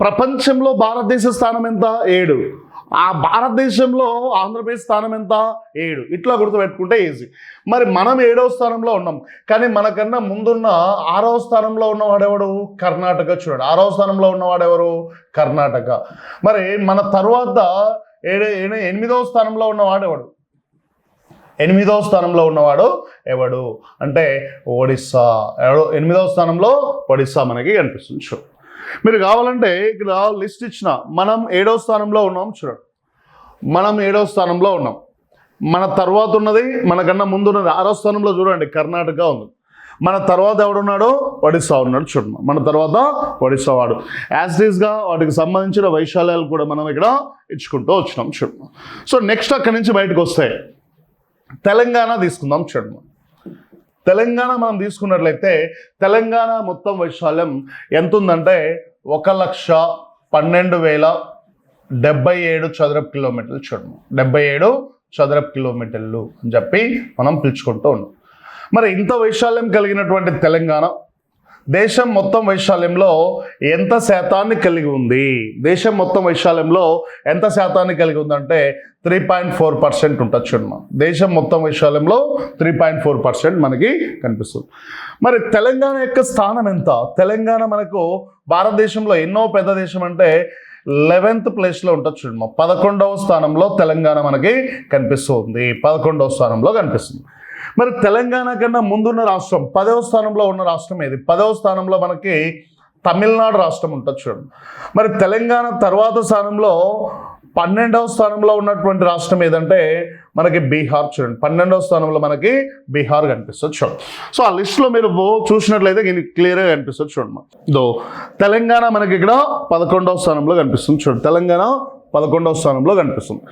ప్రపంచంలో భారతదేశ స్థానం ఎంత? 7. ఆ భారతదేశంలో ఆంధ్రప్రదేశ్ స్థానం ఎంత? 7. ఇట్లా గుర్తుపెట్టుకుంటే ఈజీ. మరి మనం 7వ స్థానంలో ఉన్నాం, కానీ మనకన్నా ముందున్న 6వ స్థానంలో ఉన్నవాడెవడు? కర్ణాటక. చూడండి 6వ స్థానంలో ఉన్నవాడెవరు? కర్ణాటక. మరి మన తర్వాత 8వ స్థానంలో ఉన్నవాడెవడు? 8వ స్థానంలో ఉన్నవాడు ఎవడు అంటే ఒడిస్సా. 8వ స్థానంలో ఒడిస్సా మనకి కనిపిస్తుంది. చూడండి మీరు కావాలంటే ఇక్కడ లిస్ట్ ఇచ్చిన మనం 7వ స్థానంలో ఉన్నాం. చూడండి మనం 7వ స్థానంలో ఉన్నాం. మన తర్వాత ఉన్నది, మనకన్నా ముందు ఉన్నది 6వ స్థానంలో చూడండి కర్ణాటక ఉంది. మన తర్వాత ఎవడున్నాడో? ఒడిస్సా ఉన్నాడు. చూడండి మన తర్వాత ఒడిస్సా వాడు. యాజ్ ఇట్ ఈస్గా వాటికి సంబంధించిన వైశాల్యాలు కూడా మనం ఇక్కడ ఇచ్చుకుంటూ వచ్చినాం. చూడండి సో నెక్స్ట్ అక్కడి నుంచి బయటకు వస్తాయి తెలంగాణ తీసుకుందాం. చూడండి తెలంగాణ మనం తీసుకున్నట్లయితే తెలంగాణ మొత్తం వైశాల్యం ఎంత ఉందంటే 1,12,077 చదరపు కిలోమీటర్లు. చూడండి 77 చదరపు కిలోమీటర్లు అని చెప్పి మనం పిలుచుకుంటూ ఉన్నాం. మరి ఇంత వైశాల్యం కలిగినటువంటి తెలంగాణ దేశం మొత్తం వైశాల్యంలో ఎంత శాతాన్ని కలిగి ఉంది? దేశం మొత్తం వైశాల్యంలో ఎంత శాతాన్ని కలిగి ఉందంటే 3.4% ఉంటుంది. చూడమ్మా దేశం మొత్తం వైశాల్యంలో 3.4% మనకి కనిపిస్తుంది. మరి తెలంగాణ యొక్క స్థానం ఎంత? తెలంగాణ మనకు భారతదేశంలో ఎన్నో పెద్ద దేశం అంటే 11th ప్లేస్లో ఉంటుంది. చూడమ్మా 11వ స్థానంలో తెలంగాణ మనకి కనిపిస్తుంది. 11వ స్థానంలో కనిపిస్తుంది. మరి తెలంగాణ కన్నా ముందున్న రాష్ట్రం 10వ స్థానంలో ఉన్న రాష్ట్రం ఏది? 10వ స్థానంలో మనకి తమిళనాడు రాష్ట్రం ఉంటుంది చూడండి. మరి తెలంగాణ తర్వాత స్థానంలో 12వ స్థానంలో ఉన్నటువంటి రాష్ట్రం ఏదంటే మనకి బీహార్. చూడండి 12వ స్థానంలో మనకి బీహార్ కనిపిస్తుంది చూడండి. సో ఆ లిస్ట్లో మీరు చూసినట్లయితే క్లియర్గా కనిపిస్తుంది చూడండి. తెలంగాణ మనకి ఇక్కడ 11వ స్థానంలో కనిపిస్తుంది చూడండి. తెలంగాణ 11వ స్థానంలో కనిపిస్తుంది.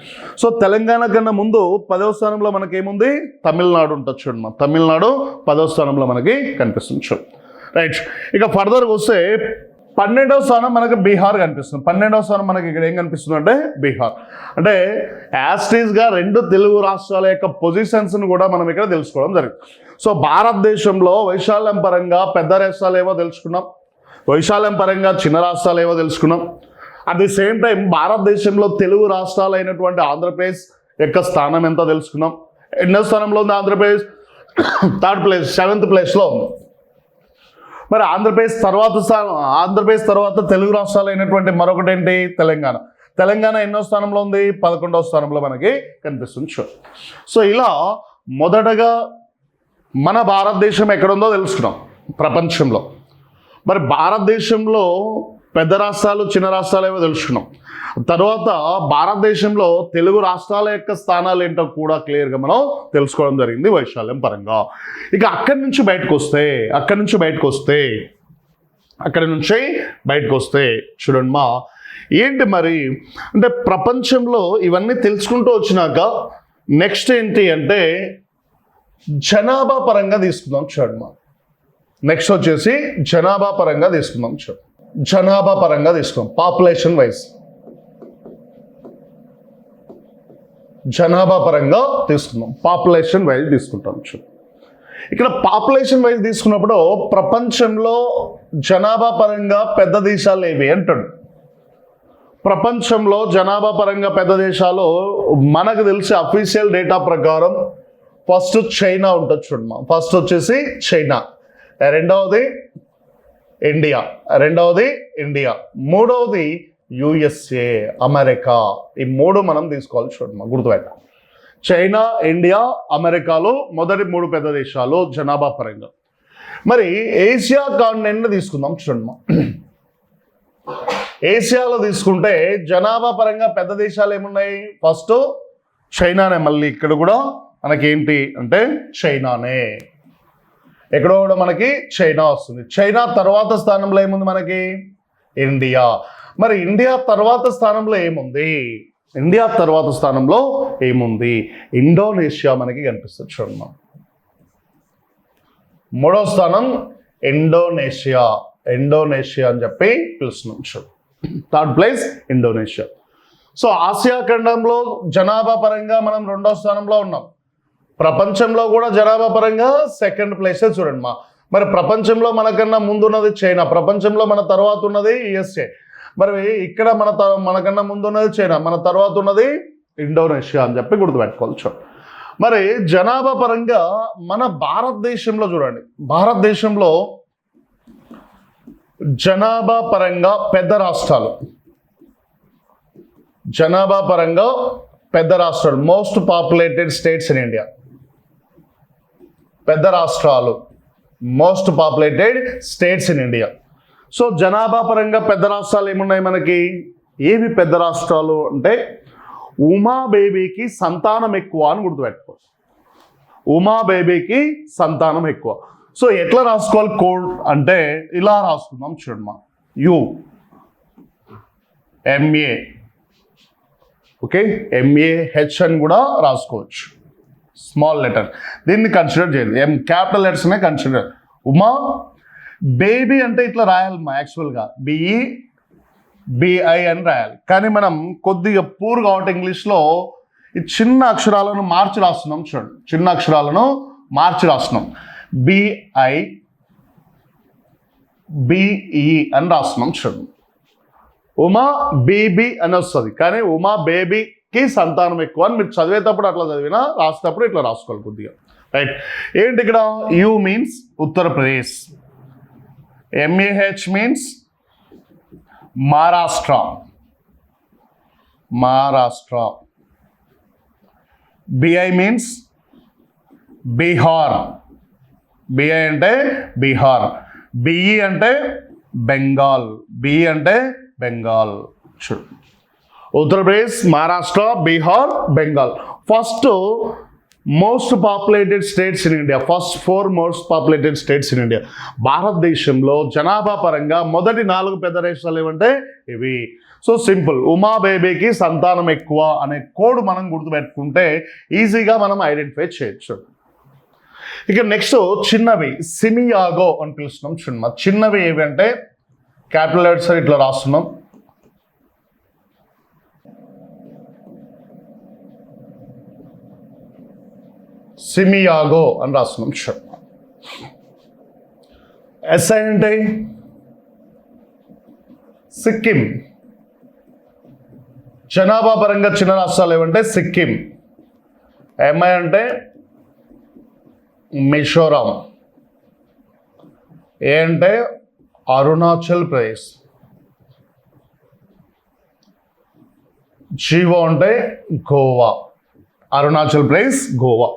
సో తెలంగాణ కన్నా ముందు 10వ స్థానంలో మనకి ఏముంది, తమిళనాడు ఉంటుంది చూడండి. తమిళనాడు 10వ స్థానంలో మనకి కనిపిస్తుంది చూడండి. రైట్, ఇక ఫర్దర్గా వస్తే 12వ స్థానం మనకి బీహార్ కనిపిస్తుంది. 12వ స్థానం మనకి ఇక్కడ ఏం కనిపిస్తుంది అంటే బీహార్. అంటే యాస్టీస్గా 2 తెలుగు రాష్ట్రాల యొక్క పొజిషన్స్ని కూడా మనం ఇక్కడ తెలుసుకోవడం జరిగింది. సో భారతదేశంలో వైశాల్యం పరంగా పెద్ద రాష్ట్రాలు ఏవో తెలుసుకున్నాం, వైశాల్యం పరంగా చిన్న రాష్ట్రాలు ఏవో తెలుసుకున్నాం. అట్ ది సేమ్ టైం భారతదేశంలో తెలుగు రాష్ట్రాలు అయినటువంటి ఆంధ్రప్రదేశ్ యొక్క స్థానం ఎంత తెలుసుకున్నాం. ఎన్నో స్థానంలో ఉంది ఆంధ్రప్రదేశ్? 3rd ప్లేస్, 7th ప్లేస్లో ఉంది. మరి ఆంధ్రప్రదేశ్ తర్వాత తెలుగు రాష్ట్రాలు అయినటువంటి మరొకటి ఏంటి, తెలంగాణ. తెలంగాణ ఎన్నో స్థానంలో ఉంది, 11వ స్థానంలో మనకి కనిపిస్తుంది. సో ఇలా మొదటగా మన భారతదేశం ఎక్కడుందో తెలుసుకున్నాం ప్రపంచంలో. మరి భారతదేశంలో పెద్ద రాష్ట్రాలు చిన్న రాష్ట్రాలు ఏవో తెలుసుకున్నాం. తర్వాత భారతదేశంలో తెలుగు రాష్ట్రాల యొక్క స్థానాలు ఏంటో కూడా క్లియర్గా మనం తెలుసుకోవడం జరిగింది వైశాల్యం పరంగా. ఇక అక్కడి నుంచి బయటకు వస్తే చూడండి మా ఏంటి మరి అంటే ప్రపంచంలో ఇవన్నీ తెలుసుకుంటూ వచ్చినాక నెక్స్ట్ ఏంటి అంటే జనాభా పరంగా తీసుకుందాం చూడండి మా. నెక్స్ట్ వచ్చేసి జనాభా పరంగా తీసుకుందాం చూడండి. జనాభా పరంగా తీసుకుందాం, పాపులేషన్ వైజ్. జనాభా పరంగా తీసుకుందాం, పాపులేషన్ వైజ్ తీసుకుంటాం చూడండి. ఇక్కడ పాపులేషన్ వైజ్ తీసుకున్నప్పుడు ప్రపంచంలో జనాభా పరంగా పెద్ద దేశాలు ఏవి అంటాడు. ప్రపంచంలో జనాభా పరంగా పెద్ద దేశాలు మనకు తెలిసి అఫీషియల్ డేటా ప్రకారం ఫస్ట్ చైనా ఉంటుంది చూడమ్మా. ఫస్ట్ వచ్చేసి చైనా, రెండవది ఇండియా, మూడవది యుఎస్ఏ అమెరికా. ఈ 3 మనం తీసుకోవాలి చూడమ్మా, గుర్తుపెట్ట. చైనా, ఇండియా, అమెరికాలో మొదటి 3 పెద్ద దేశాలు జనాభా పరంగా. మరి ఏషియా కాంటినెంట్ తీసుకుందాం చూడమ్మా. ఏషియాలో తీసుకుంటే జనాభా పరంగా పెద్ద దేశాలు ఏమున్నాయి, ఫస్ట్ చైనానే. మళ్ళీ ఇక్కడ కూడా మనకేంటి అంటే చైనానే, ఎక్కడో కూడా మనకి చైనా వస్తుంది. చైనా తర్వాత స్థానంలో ఏముంది మనకి ఇండియా. మరి ఇండియా తర్వాత స్థానంలో ఏముంది, ఇండోనేషియా మనకి కనిపిస్తుంది చూడమ్మా. 3వ స్థానం ఇండోనేషియా అని చెప్పి పిలుస్తున్నాం చూడు. 3rd place Indonesia. So Asia ఖండంలో జనాభా పరంగా మనం 2వ స్థానంలో ఉన్నాం. ప్రపంచంలో కూడా జనాభా పరంగా 2nd ప్లేసే చూడండి మా. మరి ప్రపంచంలో మనకన్నా ముందున్నది చైనా, ప్రపంచంలో మన తర్వాత ఉన్నది యుఎస్ఏ. మరి ఇక్కడ మనకన్నా ముందున్నది చైనా, మన తర్వాత ఉన్నది ఇండోనేషియా అని చెప్పి గుర్తుపెట్టుకోవచ్చు. మరి జనాభా పరంగా మన భారతదేశంలో చూడండి, భారతదేశంలో జనాభా పరంగా పెద్ద రాష్ట్రాలు, most populated states in India. పెద్ద రాష్ట్రాలు, most populated states in India. So జనాభా పరంగా పెద్ద రాష్ట్రాలు ఏమున్నాయి మనకి, ఏవి పెద్ద రాష్ట్రాలు అంటే ఉమా బేబీకి సంతానం ఎక్కువ అని గుర్తుపెట్టుకో. ఉమా బేబీకి సంతానం ఎక్కువ. సో ఎట్లా రాసుకోవాలి కోడ్ అంటే ఇలా రాసుకుందాం చూడమ్మా. UMA, ఓకే, MAH అని కూడా రాసుకోవచ్చు, స్మాల్ లెటర్. దీన్ని కన్సిడర్ చేయాలి, క్యాపిటల్ లెటర్స్నే కన్సిడర్. ఉమా బేబీ అంటే ఇట్లా రాయాలమ్మా, యాక్చువల్గా BI అని రాయాలి. కానీ మనం కొద్దిగా పూర్ కాబట్టి ఇంగ్లీష్లో ఈ చిన్న అక్షరాలను మార్చి రాస్తున్నాం చూడండి. BE అని రాస్తున్నాం చూడండి. ఉమా బేబీ అని వస్తుంది, కానీ ఉమా బేబీకి సంతానం ఎక్కువ అని మీరు చదివేటప్పుడు అట్లా చదివినా, రాసేటప్పుడు ఇట్లా రాసుకోవాలి కొద్దిగా. రైట్, ఏంటి ఇక్కడ U means Uttar Pradesh, MAH means Maharashtra, BI means Bihar, BI అంటే బీహార్, BE అంటే బెంగాల్. బి అంటే బెంగాల్. చూడు, Uttar Pradesh, Maharashtra, Bihar, Bengal. First most populated states in India. First 4 most populated states in India. భారతదేశంలో జనాభా పరంగా మొదటి 4 పెద్ద రాష్ట్రాలు ఏమంటే ఇవి. సో సింపుల్, ఉమా బేబీకి సంతానం ఎక్కువ అనే కోడ్ మనం గుర్తుపెట్టుకుంటే ఈజీగా మనం ఐడెంటిఫై చేయొచ్చు. ఇక నెక్స్ట్ చిన్నవి, సిమియాగో అని పిలుస్తున్నాం. చూడమ్మా, చిన్నవి ఏవి అంటే క్యాపిటల్ లెటర్స్ ఇట్లా రాస్తున్నాం. సిమియాగో అని రాస్తున్నాం. చూడమ్మా, ఎస్ఐ అంటే సిక్కిం. జనాభా పరంగా చిన్న రాష్ట్రాలు ఏమంటే సిక్కిం. ఎంఐ అంటే మిజోరాం. ఏ అంటే అరుణాచల్ ప్రదేశ్. జీవో అంటే గోవా. అరుణాచల్ ప్రదేశ్, గోవా.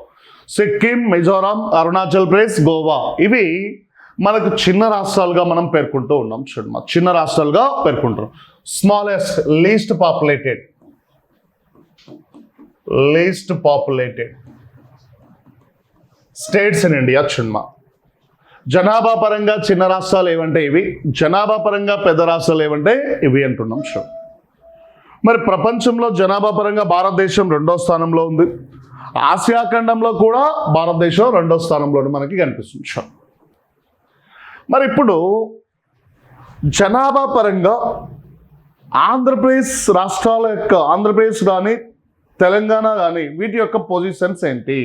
సిక్కిం, మిజోరాం, అరుణాచల్ ప్రదేశ్, గోవా. ఇవి మనకు చిన్న రాష్ట్రాలుగా మనం పేర్కొంటూ ఉన్నాం. చూడమ్మా, చిన్న రాష్ట్రాలుగా పేర్కొంటున్నాం. Smallest, least populated states in India. చూడమ్మా, జనాభా పరంగా చిన్న రాష్ట్రాలు ఏవంటే ఇవి, జనాభా పరంగా పెద్ద రాష్ట్రాలు ఏవంటే ఇవి అంటున్నాం. చూడు, మరి ప్రపంచంలో జనాభా పరంగా భారతదేశం 2వ స్థానంలో ఉంది. ఆసియా ఖండంలో కూడా భారతదేశం 2వ స్థానంలో మనకి కనిపిస్తుంది. చూడు, మరి ఇప్పుడు జనాభా పరంగా ఆంధ్రప్రదేశ్ రాష్ట్రాల యొక్క, ఆంధ్రప్రదేశ్ కానీ తెలంగాణ కానీ వీటి యొక్క పొజిషన్స్ ఏంటి,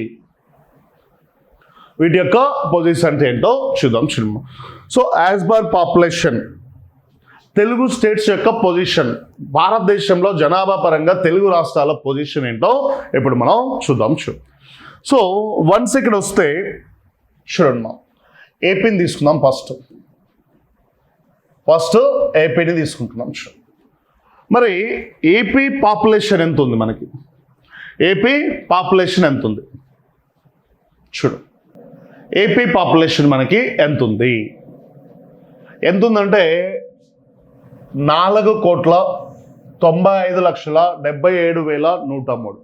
వీటి యొక్క పొజిషన్స్ ఏంటో చూద్దాం. చూద్దాం. So as per population Telugu states యొక్క పొజిషన్, భారతదేశంలో జనాభా పరంగా తెలుగు రాష్ట్రాల పొజిషన్ ఏంటో ఇప్పుడు మనం చూద్దాం. సో వన్స్ ఇక్కడ వస్తే చూడండి, ఏపీని తీసుకుందాం. ఫస్ట్ ఏపీని తీసుకుంటున్నాం. మరి ఏపీ పాపులేషన్ ఎంత ఉంది మనకి? ఏపీ పాపులేషన్ ఎంత ఉంది? చూడు, ఏపీ పాపులేషన్ మనకి ఎంత ఉంది? ఎంత ఉందంటే 4,95,77,103.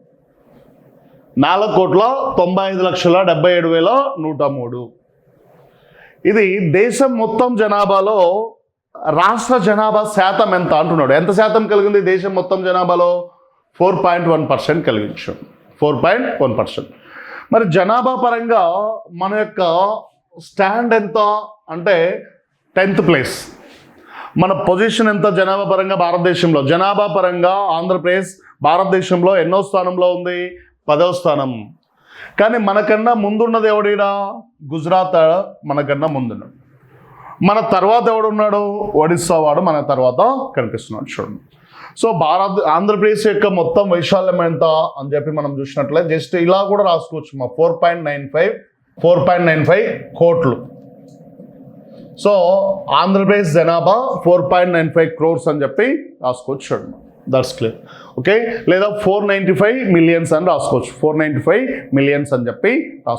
4,95,77,103. ఇది దేశం మొత్తం జనాభాలో రాష్ట్ర జనాభా శాతం ఎంత అంటున్నాడు. ఎంత శాతం కలిగింది దేశం మొత్తం జనాభాలో? 4.1% కలిగించాం. 4.1%. మరి జనాభా పరంగా మన యొక్క స్టాండ్ ఎంత అంటే 10th ప్లేస్. మన పొజిషన్ ఎంత జనాభా పరంగా భారతదేశంలో? జనాభా పరంగా ఆంధ్రప్రదేశ్ భారతదేశంలో ఎన్నో స్థానంలో ఉంది? 10వ స్థానం. కానీ మనకన్నా ముందున్నది ఎవడీడా? గుజరాత్ మనకన్నా ముందున్నాడు. మన తర్వాత ఎవడున్నాడు? ఒడిస్సా వాడు మన తర్వాత కనిపిస్తున్నాడు. చూడండి, సో ఆంధ్రప్రదేశ్ యొక్క మొత్తం వైశాల్యం ఎంత అని చెప్పి మనం చూసినట్లయితే జస్ట్ ఇలా కూడా రాసుకోవచ్చు. మా 4.95 కోట్లు. సో ఆంధ్రప్రదేశ్ జనాభా 4.95 crores అని చెప్పి రాసుకోవచ్చు. చూడండి, దట్స్ క్లియర్. ఓకే, లేదా 495 millions అని రాసుకోవచ్చు. 495 millions అని చెప్పి రాసుకోవచ్చు.